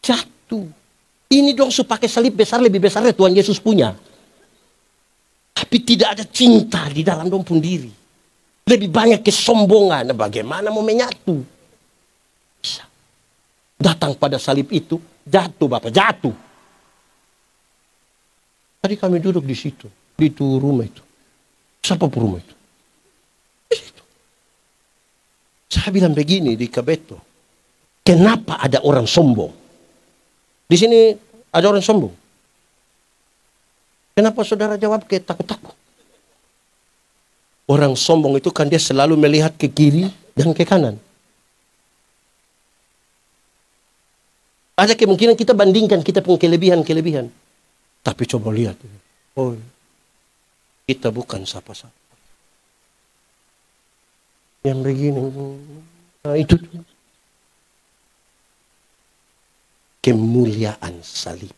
jatuh. Ini dong pakai salib besar, lebih besar dari Tuhan Yesus punya. Tapi tidak ada cinta di dalam dong pun diri. Lebih banyak kesombongan. Bagaimana mau menyatu? Bisa. Datang pada salib itu, jatuh Bapak, jatuh. Tadi kami duduk di situ, di itu rumah itu. Siapa rumah itu? Di situ. Saya bilang begini di Kabeto. Kenapa ada orang sombong? Di sini ada orang sombong. Kenapa saudara jawab kayak takut-takut? Orang sombong itu kan dia selalu melihat ke kiri dan ke kanan. Ada kemungkinan kita bandingkan kita punya kelebihan-kelebihan. Tapi coba lihat. Oh, kita bukan siapa-siapa. Yang begini. Nah, itu. Kemuliaan salib.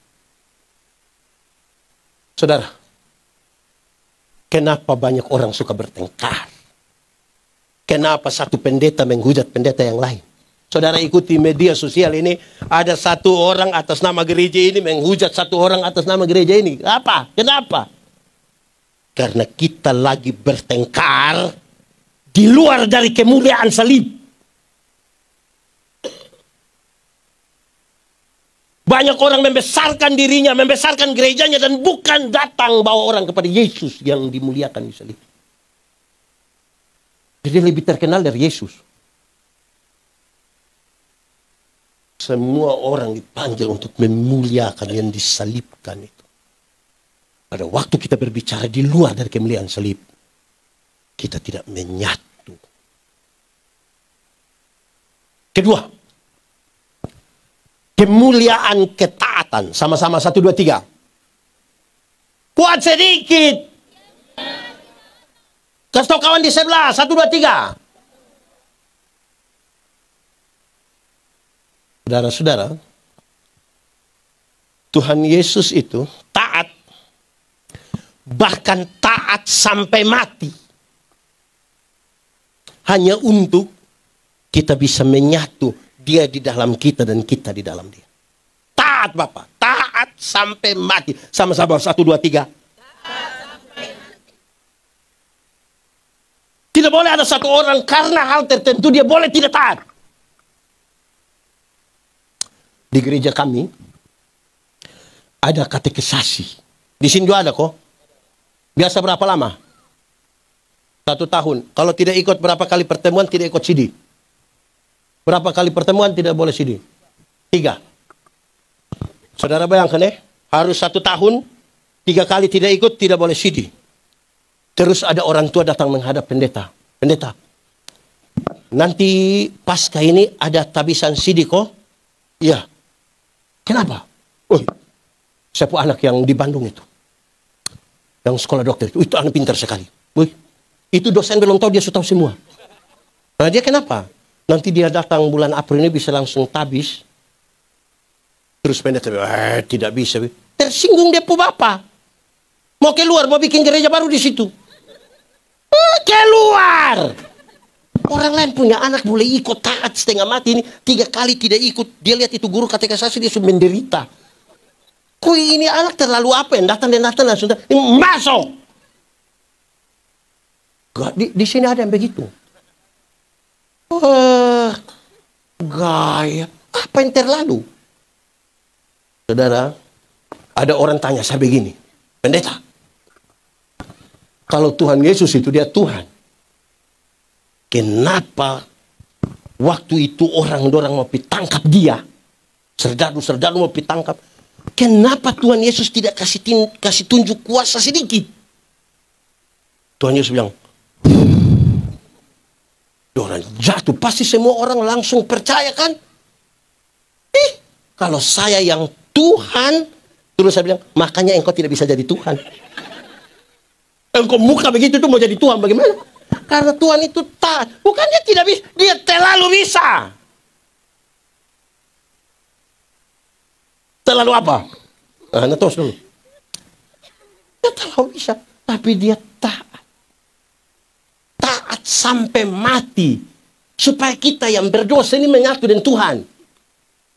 Saudara, kenapa banyak orang suka bertengkar? Kenapa satu pendeta menghujat pendeta yang lain? Saudara ikuti media sosial ini, ada satu orang atas nama gereja ini menghujat satu orang atas nama gereja ini. Apa? Kenapa? Karena kita lagi bertengkar di luar dari kemuliaan salib. Banyak orang membesarkan dirinya, membesarkan gerejanya dan bukan datang bawa orang kepada Yesus yang dimuliakan di salib. Jadi lebih terkenal dari Yesus. Semua orang dipanggil untuk memuliakan yang disalibkan itu. Pada waktu kita berbicara di luar dari kemuliaan salib, kita tidak menyatu. Kedua, kemuliaan ketaatan. Sama-sama 1, 2, 3. Kuat sedikit. Kasih tahu kawan di sebelah. 1, 2, 3. Saudara-saudara, Tuhan Yesus itu taat. Bahkan taat sampai mati. Hanya untuk kita bisa menyatu. Dia di dalam kita dan kita di dalam dia. Taat Bapak. Taat sampai mati. Sama-sama 1, 2, 3. Tidak boleh ada satu orang karena hal tertentu dia boleh tidak taat. Di gereja kami ada katekisasi. Di sini juga ada kok. Biasa berapa lama? 1 tahun. Kalau tidak ikut berapa kali pertemuan tidak ikut CD. Berapa kali pertemuan tidak boleh CD? 3. Saudara bayangkan harus 1 tahun, 3 kali tidak ikut tidak boleh CD. Terus ada orang tua datang menghadap pendeta. Pendeta, nanti pasca ini ada tabisan CD kok? Iya. Kenapa? Oh, saya punya anak yang di Bandung itu. Yang sekolah dokter itu anak pintar sekali. Wih, itu dosen belum tahu, dia sudah tahu semua. Nah dia kenapa? Nanti dia datang bulan April ini bisa langsung tabis. Terus pendeta, tidak bisa. Tersinggung dia pu bapak. Mau keluar, mau bikin gereja baru di situ. Keluar. Orang lain punya anak boleh ikut taat setengah mati ini. 3 kali tidak ikut. Dia lihat itu guru katekisasi dia sudah menderita. Kok ini anak terlalu apa yang datang dan datang langsung masuk. Di sini ada yang begitu. Gaya. Apa yang terlalu? Saudara, ada orang tanya saya begini. Pendeta, kalau Tuhan Yesus itu dia Tuhan, kenapa waktu itu orang mau tangkap dia, serdadu mau tangkap, kenapa Tuhan Yesus tidak kasih tunjuk kuasa sedikit? Tuhan Yesus bilang, orang jatuh, pasti semua orang langsung percaya kan? Kalau saya yang Tuhan, terus saya bilang, makanya engkau tidak bisa jadi Tuhan. Engkau muka begitu tuh mau jadi Tuhan bagaimana? Karena Tuhan itu bukan dia tidak bisa, dia terlalu bisa. Terlalu apa? Nah, tos dulu. Dia terlalu bisa, tapi dia taat sampai mati, supaya kita yang berdosa ini menyatu dengan Tuhan,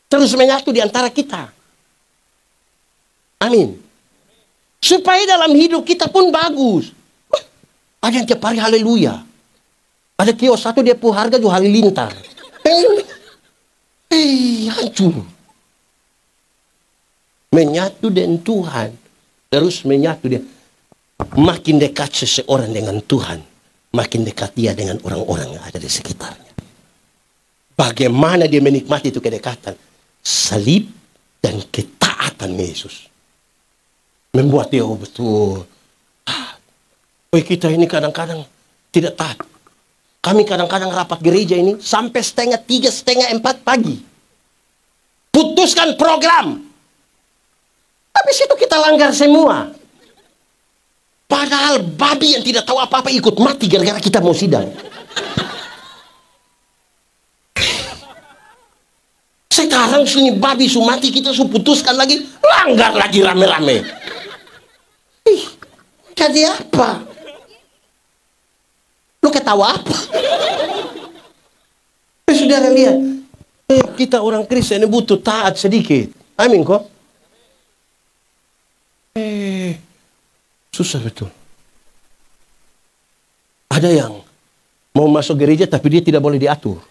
terus menyatu di antara kita. Amin. Supaya dalam hidup kita pun bagus. Ada yang tiap hari haleluya. Ada kios satu dia pun harga jual halilintar. Hancur. Menyatu dengan Tuhan, terus menyatu dia. Makin dekat seseorang dengan Tuhan, makin dekat dia dengan orang-orang yang ada di sekitarnya. Bagaimana dia menikmati itu kedekatan? Salib dan ketaatan Yesus membuat dia betul. Kita ini kadang-kadang tidak taat. Kami kadang-kadang rapat gereja ini sampai 2:30, 3:30, 4 pagi. Putuskan program. Habis itu kita langgar semua. Padahal babi yang tidak tahu apa-apa ikut mati gara-gara kita mau sidang. Sekarang sini babi su mati, kita su putuskan lagi, langgar lagi rame-rame. Jadi apa? Lu ketawa apa? Saudara lihat, kita orang Kristen ini butuh taat sedikit. Amin kok. Susah betul. Ada yang mau masuk gereja tapi dia tidak boleh diatur.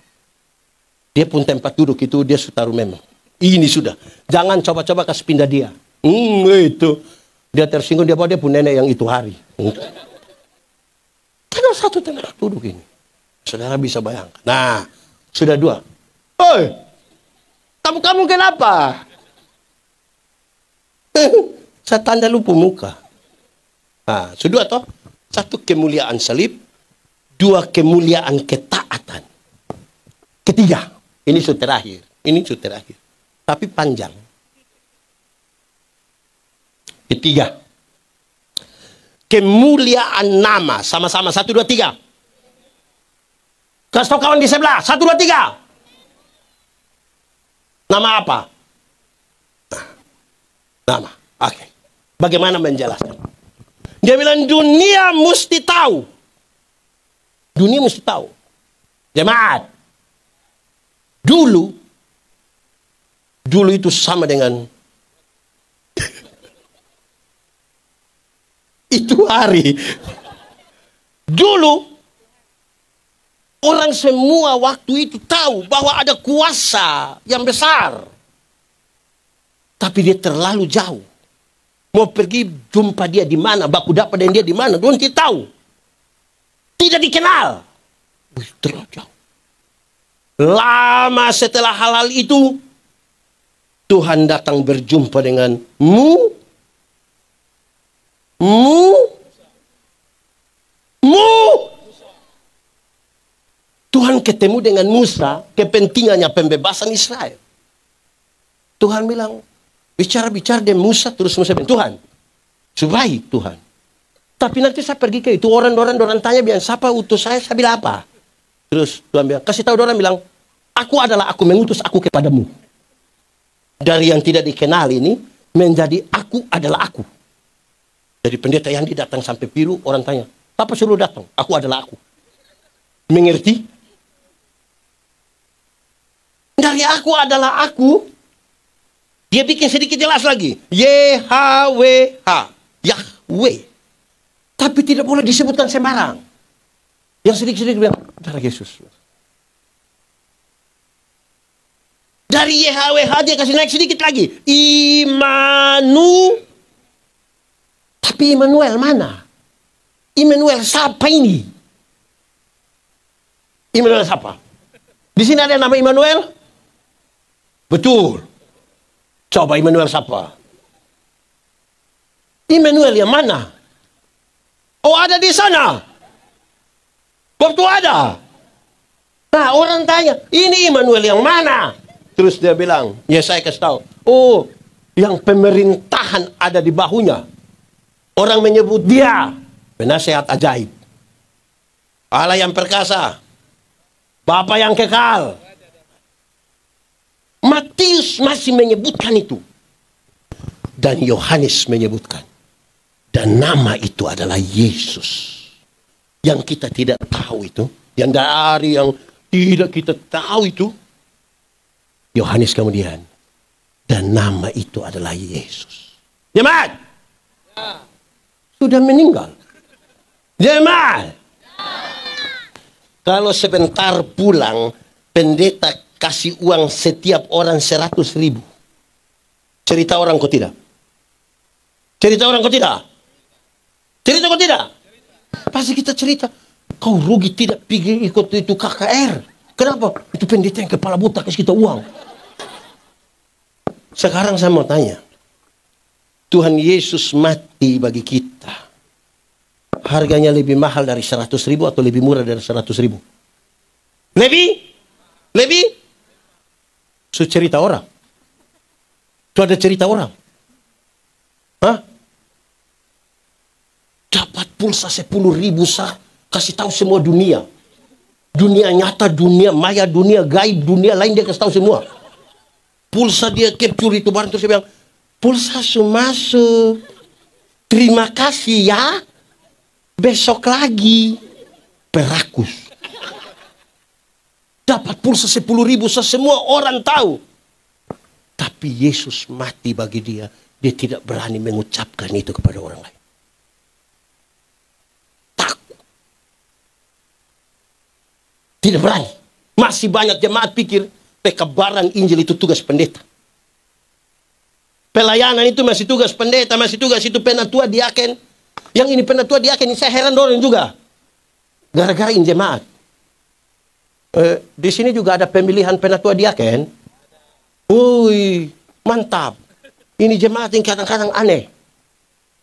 Dia pun tempat duduk itu dia taruh memang. Ini sudah. Jangan coba-coba kasih pindah dia. Itu. Dia tersinggung, dia bawa dia pun nenek yang itu hari. Karena satu tempat duduk ini. Saudara bisa bayangkan. Nah, sudah 2. Oi, kamu kenapa? Saya tanda lupa muka. Nah, sudah toh. 1 kemuliaan salib, 2 kemuliaan ketaatan. 3, ini sudah terakhir. Ini sudah terakhir. Tapi panjang. 3, kemuliaan nama. Sama-sama 1, 2, 3. Kasih tahu kawan di sebelah. 1, 2, 3. Nama apa? Nama. Oke. Bagaimana menjelaskan? Dia bilang dunia mesti tahu. Dunia mesti tahu. Jemaat. Dulu itu sama dengan itu hari. Dulu orang semua waktu itu tahu bahwa ada kuasa yang besar. Tapi dia terlalu jauh. Mau pergi jumpa dia di mana, baku dapat dengan dia di mana, belum tidak tahu. Tidak dikenal. Terlalu jauh. Lama setelah hal-hal itu, Tuhan datang berjumpa dengan Tuhan ketemu dengan Musa, kepentingannya pembebasan Israel. Tuhan bilang, bicara-bicara dengan Musa, terus Musa bilang, Tuhan, subaik Tuhan. Tapi nanti saya pergi ke itu, orang tanya, bilang, siapa utus saya bilang apa? Terus Tuhan bilang, kasih tahu orang bilang, aku adalah aku mengutus aku kepadamu. Dari yang tidak dikenal ini, menjadi aku adalah aku. Jadi pendeta yang datang sampai Piru, orang tanya, apa suruh datang? Aku adalah aku. Mengerti? Dari aku adalah aku, dia bikin sedikit jelas lagi. YHWH. Yahweh. Tapi tidak boleh disebutkan sembarang. Yang sedikit-sedikit bilang, darah Yesus. Dari YHWH dia kasih naik sedikit lagi. Tapi Immanuel mana? Immanuel siapa ini? Immanuel siapa? Di sini ada nama Immanuel? Betul. Coba Immanuel siapa? Immanuel yang mana? Oh, ada di sana. Waktu ada. Nah, orang tanya, ini Immanuel yang mana? Terus dia bilang, ya saya kasih tahu. Oh, yang pemerintahan ada di bahunya. Orang menyebut dia penasehat ajaib. Allah yang perkasa. Bapa yang kekal. Matius masih menyebutkan itu. Dan Yohanes menyebutkan. Dan nama itu adalah Yesus. Yang kita tidak tahu itu. Yang dari yang tidak kita tahu itu. Yohanes kemudian. Dan nama itu adalah Yesus. Jemaat. Sudah meninggal. Jemaat. Kalau sebentar pulang. Pendeta kasih uang setiap orang 100.000. Cerita orang kok tidak? Cerita orang kok tidak? Cerita kok tidak? Pasti kita cerita. Kau rugi tidak pergi ikut itu KKR. Kenapa? Itu pendeta yang kepala botak kasih kita uang. Sekarang saya mau tanya. Tuhan Yesus mati bagi kita. Harganya lebih mahal dari 100.000 atau lebih murah dari 100.000? Lebih? Lebih? Itu cerita orang. Itu ada cerita orang. Hah? Dapat pulsa 10.000 sah. Kasih tahu semua dunia. Dunia nyata, dunia maya, dunia gaib, dunia lain dia kasih tahu semua. Pulsa dia capture itu barang terus dia bilang, pulsa masuk. Terima kasih ya. Besok lagi. Perakus. Dapat pulsa 10.000 sah, semua orang tahu. Tapi Yesus mati bagi dia. Dia tidak berani mengucapkan itu kepada orang lain. Tidak berani. Masih banyak jemaat pikir pekabaran Injil itu tugas pendeta. Pelayanan itu masih tugas pendeta, masih tugas itu penatua diaken. Yang ini penatua diaken, ini saya heran orang juga. Gara-gara ini jemaat. Di sini juga ada pemilihan penatua diaken. Wih, mantap. Ini jemaat yang kadang-kadang aneh.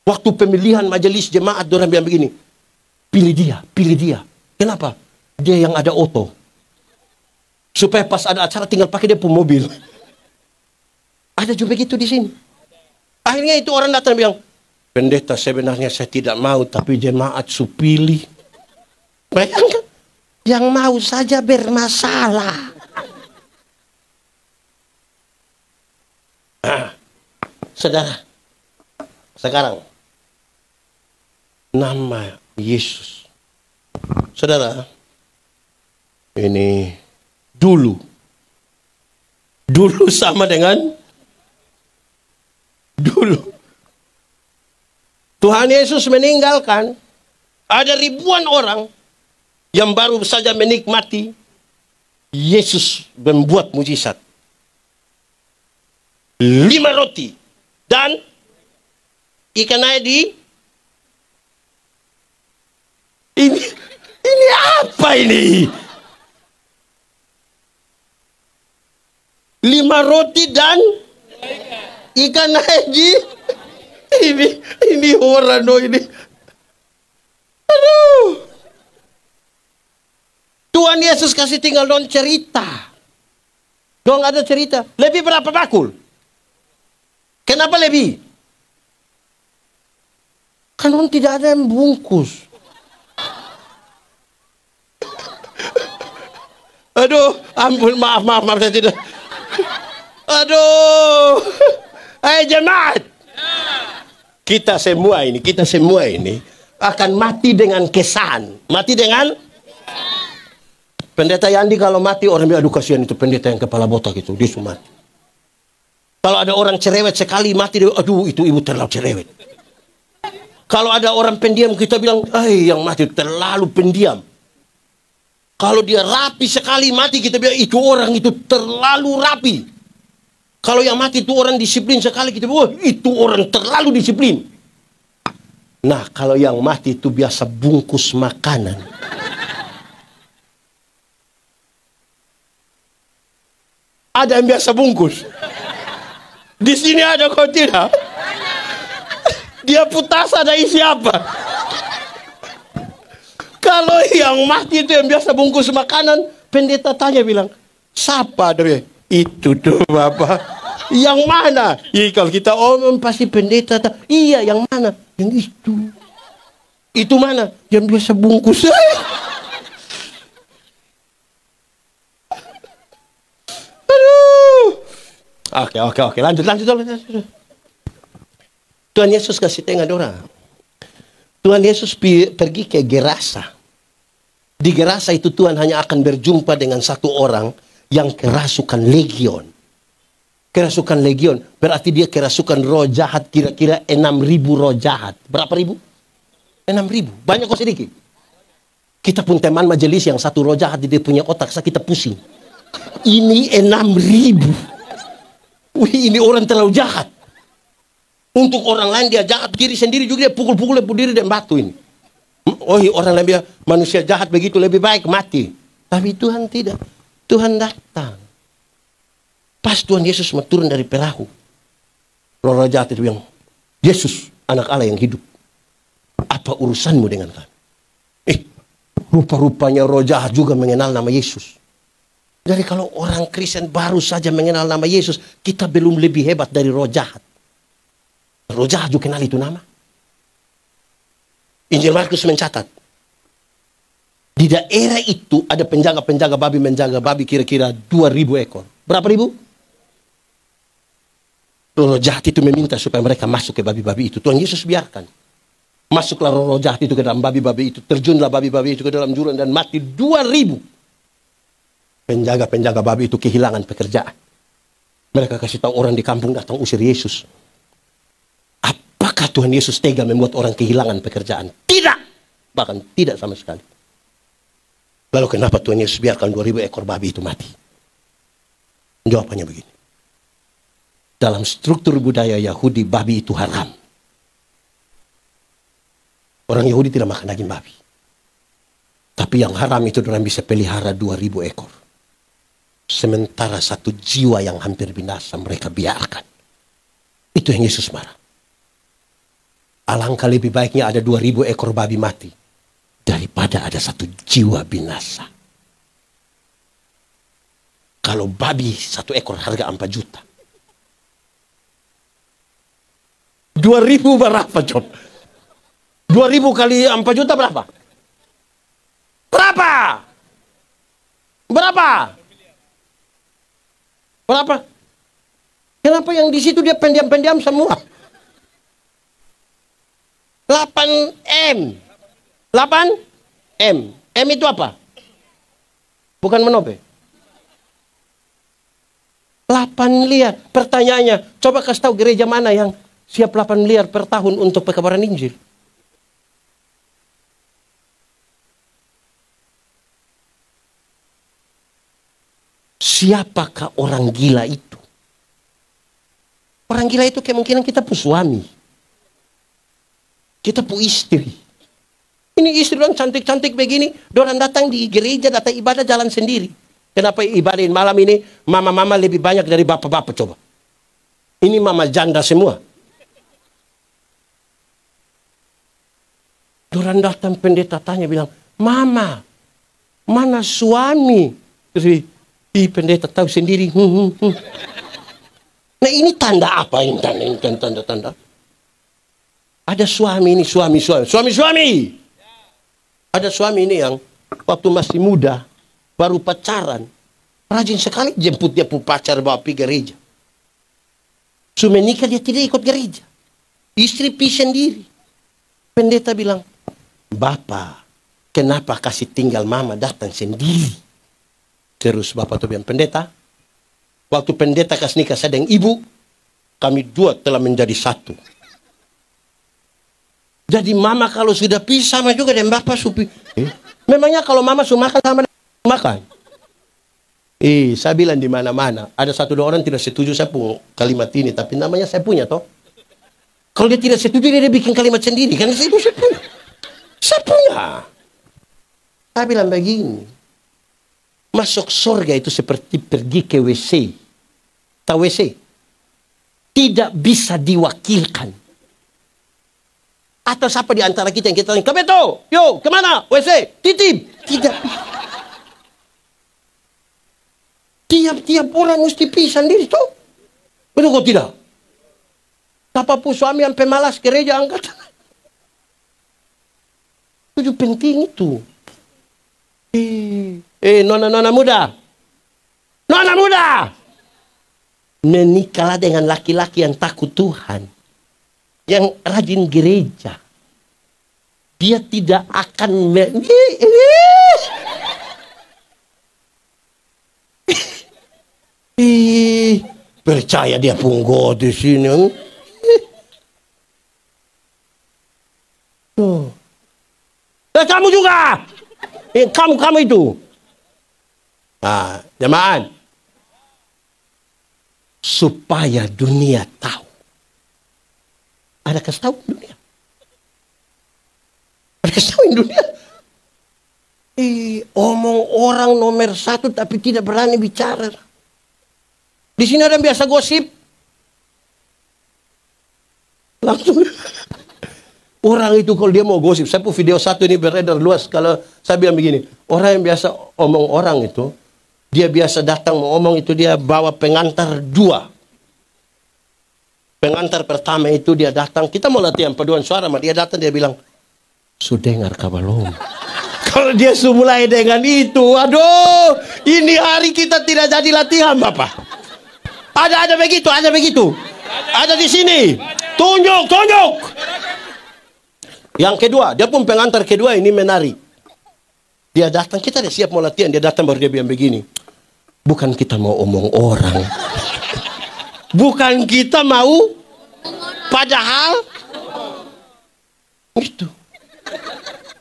Waktu pemilihan majelis jemaat, orang bilang begini. Pilih dia, pilih dia. Kenapa? Dia yang ada auto. Supaya pas ada acara tinggal pakai dia pun mobil. Ada juga begitu di sini. Akhirnya itu orang datang bilang, pendeta sebenarnya saya tidak mau, tapi jemaat supili. Bayangkan, yang mau saja bermasalah. Saudara, sekarang nama Yesus. Saudara, ini dulu sama dengan dulu. Tuhan Yesus meninggalkan, ada ribuan orang yang baru saja menikmati Yesus membuat mujizat. 5 roti dan ikan air ini apa ini? 5 roti dan ikan haji. Ini orang ini. Aduh. Tuhan Yesus kasih tinggal dong cerita. Dong ada cerita. Lebih berapa bakul? Kenapa lebih? Kan tidak ada yang bungkus. Aduh, ampun, maaf saya tidak. Aduh. Jemaat. Kita semua ini akan mati dengan kesan. Mati dengan Pendeta Yandi kalau mati orang bilang, aduh kasihan itu pendeta yang kepala botak itu, dia mati. Kalau ada orang cerewet sekali mati, dia, aduh itu ibu terlalu cerewet. Kalau ada orang pendiam kita bilang, yang mati terlalu pendiam. Kalau dia rapi sekali mati, kita bilang itu orang itu terlalu rapi. Kalau yang mati itu orang disiplin sekali, kita bilang, wah, itu orang terlalu disiplin. Nah, kalau yang mati itu biasa bungkus makanan. Ada yang biasa bungkus. Di sini ada kok tidak? Dia putas ada isi apa? Kalau yang mati itu yang biasa bungkus makanan, pendeta tanya bilang, siapa dia? Itu tuh Bapak. Yang mana? Ya, kalau kita omong pasti pendeta. Iya, yang mana? Yang itu. Itu mana? Yang biasa bungkus. Oke. Lanjut. Tuhan Yesus kasih tengah orang. Tuhan Yesus pergi ke Gerasa. Di Gerasa itu Tuhan hanya akan berjumpa dengan satu orang yang kerasukan legion. Kerasukan legion berarti dia kerasukan roh jahat, kira-kira 6.000 roh jahat. Berapa ribu? 6.000. Banyak kok sedikit? Kita pun teman majelis yang satu roh jahat di dia punya otak, kita pusing. Ini 6.000. Wih, ini orang terlalu jahat. Untuk orang lain dia jahat, diri sendiri juga dia pukul-pukul diri dan batu ini. Oh, orang lain bilang manusia jahat begitu lebih baik mati. Tapi Tuhan tidak. Tuhan datang. Pas Tuhan Yesus mau turun dari perahu, roh jahat itu bilang, Yesus, anak Allah yang hidup. Apa urusanmu dengan kami? Rupa-rupanya roh jahat juga mengenal nama Yesus. Jadi kalau orang Kristen baru saja mengenal nama Yesus, kita belum lebih hebat dari roh jahat. Roh jahat juga kenal itu nama. Injil Markus mencatat, di daerah itu ada penjaga-penjaga babi menjaga babi kira-kira 2.000 ekor. Berapa ribu? Roh jahat itu meminta supaya mereka masuk ke babi-babi itu. Tuhan Yesus biarkan. Masuklah roh jahat itu ke dalam babi-babi itu. Terjunlah babi-babi itu ke dalam jurang dan mati 2.000. Penjaga-penjaga babi itu kehilangan pekerjaan. Mereka kasih tahu orang di kampung datang usir Yesus. Apakah Tuhan Yesus tega membuat orang kehilangan pekerjaan? Tidak! Bahkan tidak sama sekali. Lalu kenapa Tuhan Yesus biarkan 2.000 ekor babi itu mati? Jawabannya begini. Dalam struktur budaya Yahudi, babi itu haram. Orang Yahudi tidak makan daging babi. Tapi yang haram itu orang bisa pelihara 2.000 ekor. Sementara satu jiwa yang hampir binasa mereka biarkan. Itu yang Yesus marah. Alangkah lebih baiknya ada 2.000 ekor babi mati daripada ada satu jiwa binasa. Kalau babi satu ekor harga 4 juta. 2.000 berapa John? 2.000 kali 4 juta berapa? Berapa? Kenapa yang di situ dia pendiam-pendiam semua? 8M. 8M. M itu apa? Bukan menope. 8 miliar. Pertanyaannya, coba kasih tahu gereja mana yang siap 8 miliar per tahun untuk pekabaran Injil? Siapakah orang gila itu? Orang gila itu kemungkinan kita pu suami. Kita pu istri. Ini istri orang cantik-cantik begini. Orang datang di gereja, datang ibadah jalan sendiri. Kenapa ibadahin malam ini mama-mama lebih banyak dari bapak-bapak coba? Ini mama janda semua. Orang datang pendeta tanya bilang, Mama, mana suami? Terus pendeta tahu sendiri. Nah ini tanda apa ini? Tanda. Ada suami ini, suami. Ada suami ini yang waktu masih muda, baru pacaran, rajin sekali jemput dia pu pacar bawa pergi gereja. Sudah menikah dia tidak ikut gereja. Istri pergi sendiri. Pendeta bilang, Bapak, kenapa kasih tinggal mama datang sendiri? Terus bapak tuh bilang, pendeta, waktu pendeta kasih nikah saya dengan ibu, kami dua telah menjadi satu. Jadi mama kalau sudah pisah sama juga dengan bapak supi. Memangnya kalau mama sudah makan sama Makan. Saya bilang di mana-mana. Ada satu dua orang tidak setuju saya pun kalimat ini, tapi namanya saya punya toh. Kalau dia tidak setuju dia bikin kalimat sendiri, karena itu saya punya. Saya punya. Saya bilang begini. Masuk surga itu seperti pergi ke WC. Tahu WC? Tidak bisa diwakilkan. Atau siapa di antara kita yang kita tanya, Kabeto, yo, kemana? WC, titip. Tidak bisa. Tiap-tiap orang mesti pisah sendiri tuh. Betul kok tidak? Apapun suami yang pemalas gereja angkat. Itu penting itu. Nona muda. Nona muda. Menikahlah dengan laki-laki yang takut Tuhan. Yang rajin gereja. Dia tidak akan percaya dia punggo di sini. Kamu juga. Kamu itu. Jemaat. Supaya dunia tahu. Ada kasih tahu dunia. Ada kasih tahu dunia. Omong orang nomor 1 tapi tidak berani bicara. Di sini ada yang biasa gosip. Langsung. Orang itu kalau dia mau gosip. Saya pun video satu ini beredar luas. Kalau saya bilang begini. Orang yang biasa omong orang itu. Dia biasa datang mau omong itu. Dia bawa pengantar 2. Pengantar pertama itu dia datang. Kita mau latihan paduan suara. Dia datang dia bilang. Sudah dengar kabalom. Kalau dia mulai dengan itu. Aduh. Ini hari kita tidak jadi latihan Bapak. Ada begitu. Ada di sini. Tunjuk. Yang kedua, dia pun pengantar kedua ini menari. Dia datang, kita udah siap mau latihan, dia datang baru dia bilang begini. Bukan kita mau omong orang. Bukan kita mau, padahal itu.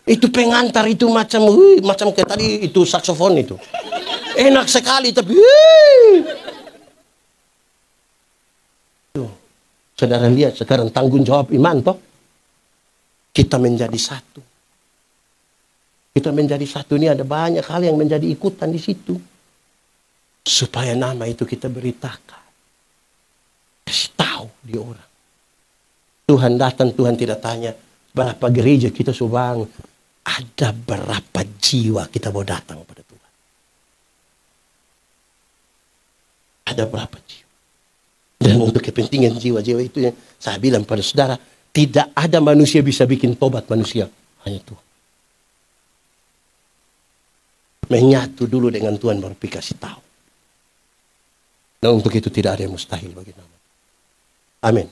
Itu pengantar itu macam kayak tadi itu saksofon itu. Enak sekali tapi Saudara lihat sekarang tanggung jawab iman toh. Kita menjadi satu. Kita menjadi satu ini ada banyak hal yang menjadi ikutan di situ. Supaya nama itu kita beritakan. Kasih tahu di orang. Tuhan datang, Tuhan tidak tanya berapa gereja kita subang. Ada berapa jiwa kita mau datang pada Tuhan. Ada berapa jiwa. Dan untuk kepentingan jiwa-jiwa itu yang saya bilang pada saudara, tidak ada manusia bisa bikin tobat manusia. Hanya Tuhan. Menyatu dulu dengan Tuhan baru kasih tahu. Dan untuk itu tidak ada yang mustahil bagi nama. Amin.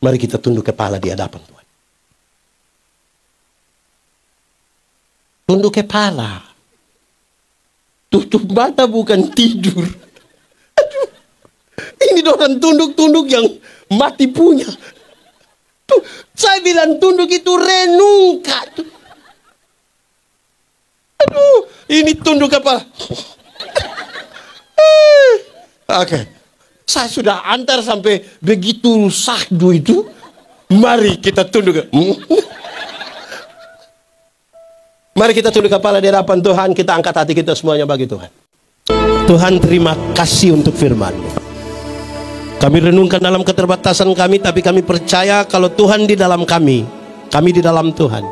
Mari kita tunduk kepala di hadapan Tuhan. Tunduk kepala. Tutup mata bukan tidur. Ini orang tunduk-tunduk yang mati punya. Tuh, saya bilang tunduk itu renungkan. Aduh, ini tunduk apa? Oke. Saya sudah antar sampai begitu sahdu itu. Mari kita tunduk. Mari kita tunduk kepala di hadapan Tuhan. Kita angkat hati kita semuanya bagi Tuhan. Tuhan, terima kasih untuk firman-Mu. Kami renungkan dalam keterbatasan kami, tapi kami percaya kalau Tuhan di dalam kami di dalam Tuhan.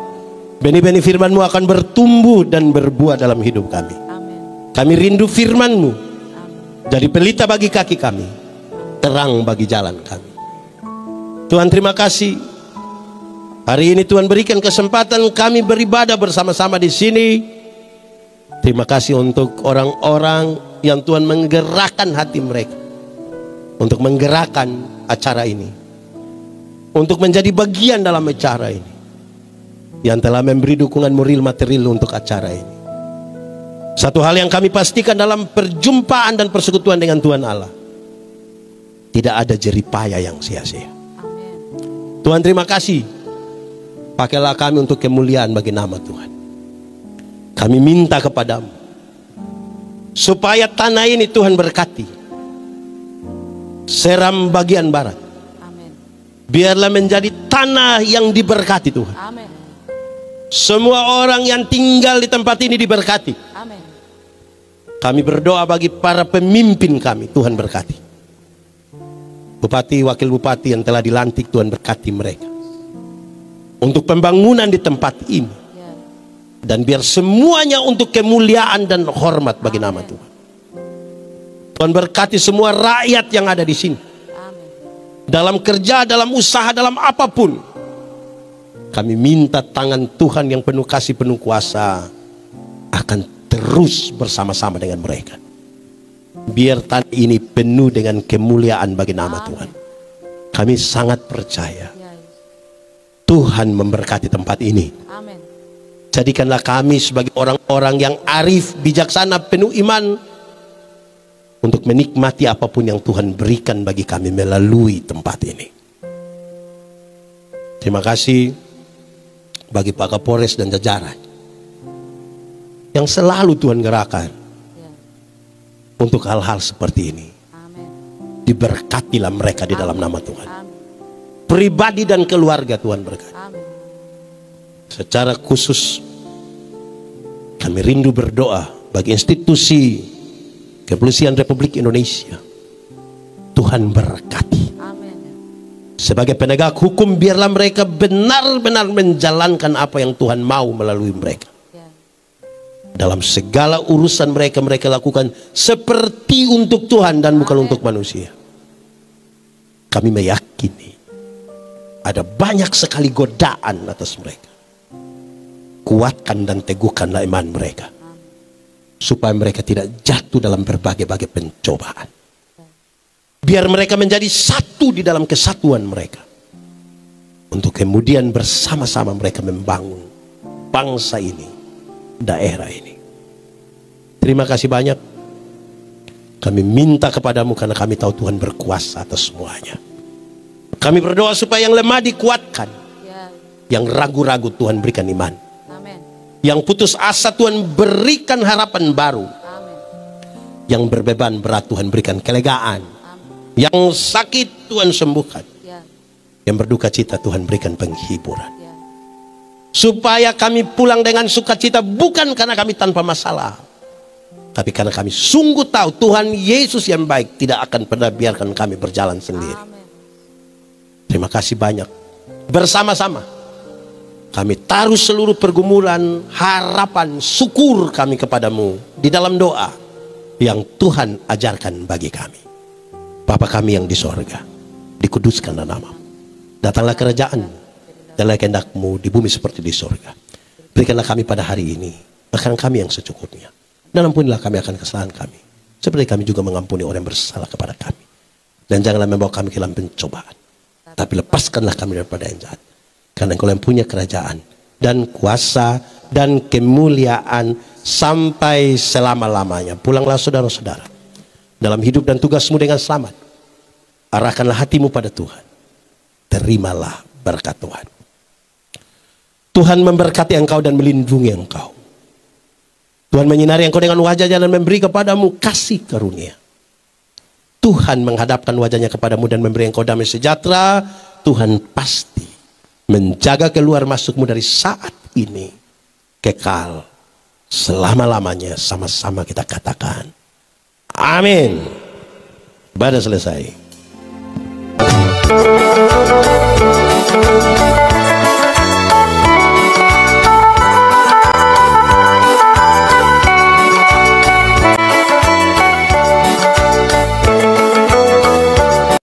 Benih-benih firman-Mu akan bertumbuh dan berbuah dalam hidup kami. Amin. Kami rindu firman-Mu. Jadi pelita bagi kaki kami, terang bagi jalan kami. Tuhan, terima kasih. Hari ini Tuhan berikan kesempatan kami beribadah bersama-sama di sini. Terima kasih untuk orang-orang yang Tuhan menggerakkan hati mereka. Untuk menggerakkan acara ini. Untuk menjadi bagian dalam acara ini. Yang telah memberi dukungan moral material untuk acara ini. Satu hal yang kami pastikan dalam perjumpaan dan persekutuan dengan Tuhan Allah. Tidak ada jeripaya yang sia-sia. Tuhan, terima kasih. Pakailah kami untuk kemuliaan bagi nama Tuhan. Kami minta kepadamu supaya tanah ini Tuhan berkati. Seram bagian barat, Amin. biarlah menjadi tanah yang diberkati Tuhan. Amin. Semua orang yang tinggal di tempat ini diberkati. Amin. Kami berdoa bagi para pemimpin kami, Tuhan berkati. Bupati, wakil bupati yang telah dilantik, Tuhan berkati mereka untuk pembangunan di tempat ini. Ya. Dan biar semuanya untuk kemuliaan dan hormat bagi nama Tuhan. Tuhan berkati semua rakyat yang ada di sini. Amin. Dalam kerja, dalam usaha, dalam apapun. Kami minta tangan Tuhan yang penuh kasih, penuh kuasa akan terus bersama-sama dengan mereka. Biar tanah ini penuh dengan kemuliaan bagi nama Tuhan. Kami sangat percaya Ya. Tuhan memberkati tempat ini. Amin. Jadikanlah kami sebagai orang-orang yang arif, bijaksana, penuh iman untuk menikmati apapun yang Tuhan berikan bagi kami melalui tempat ini. Terima kasih bagi Pak Kapolres dan jajaran yang selalu Tuhan gerakan Ya. untuk hal-hal seperti ini. Amin. Diberkatilah mereka di dalam nama Tuhan. Amin. Pribadi dan keluarga Tuhan berkati. Amin. Secara khusus kami rindu berdoa bagi institusi Kepolisian Republik Indonesia. Tuhan berkati. Amin. Sebagai penegak hukum, biarlah mereka benar-benar menjalankan apa yang Tuhan mau melalui mereka. Ya. Dalam segala urusan mereka, mereka lakukan seperti untuk Tuhan dan bukan untuk manusia. Kami meyakini ada banyak sekali godaan atas mereka. Kuatkan dan teguhkanlah iman mereka, supaya mereka tidak jatuh dalam berbagai-bagai pencobaan. Biar mereka menjadi satu di dalam kesatuan mereka, untuk kemudian bersama-sama mereka membangun bangsa ini, daerah ini. Terima kasih banyak. Kami minta kepadamu karena kami tahu Tuhan berkuasa atas semuanya. Kami berdoa supaya yang lemah dikuatkan, Ya. yang ragu-ragu Tuhan berikan iman, Amin. yang putus asa Tuhan berikan harapan baru, Amin. yang berbeban berat Tuhan berikan kelegaan, yang sakit Tuhan sembuhkan, Ya. yang berduka cita Tuhan berikan penghiburan. Ya. Supaya kami pulang dengan sukacita, bukan karena kami tanpa masalah, tapi karena kami sungguh tahu Tuhan Yesus yang baik tidak akan pernah biarkan kami berjalan sendiri. Amin. Terima kasih banyak. Bersama-sama kami taruh seluruh pergumulan, harapan, syukur kami kepadamu di dalam doa yang Tuhan ajarkan bagi kami. Bapa kami yang di sorga, dikuduskanlah namamu. Datanglah kerajaan dan kehendak-Mu di bumi seperti di sorga. Berikanlah kami pada hari ini makanan kami yang secukupnya, dan ampunilah kami akan kesalahan kami, seperti kami juga mengampuni orang yang bersalah kepada kami. Dan janganlah membawa kami ke dalam pencobaan, tapi lepaskanlah kami daripada yang jahat. Karena Engkau yang punya kerajaan dan kuasa dan kemuliaan sampai selama-lamanya. Pulanglah saudara-saudara dalam hidup dan tugasmu dengan selamat. Arahkanlah hatimu pada Tuhan. Terimalah berkat Tuhan. Tuhan memberkati engkau dan melindungi engkau. Tuhan menyinari engkau dengan wajahnya dan memberi kepadamu kasih karunia. Tuhan menghadapkan wajahnya kepadamu dan memberi engkau damai sejahtera. Tuhan pasti menjaga keluar masukmu dari saat ini kekal selama-lamanya. Sama-sama kita katakan amin. Ibadah selesai.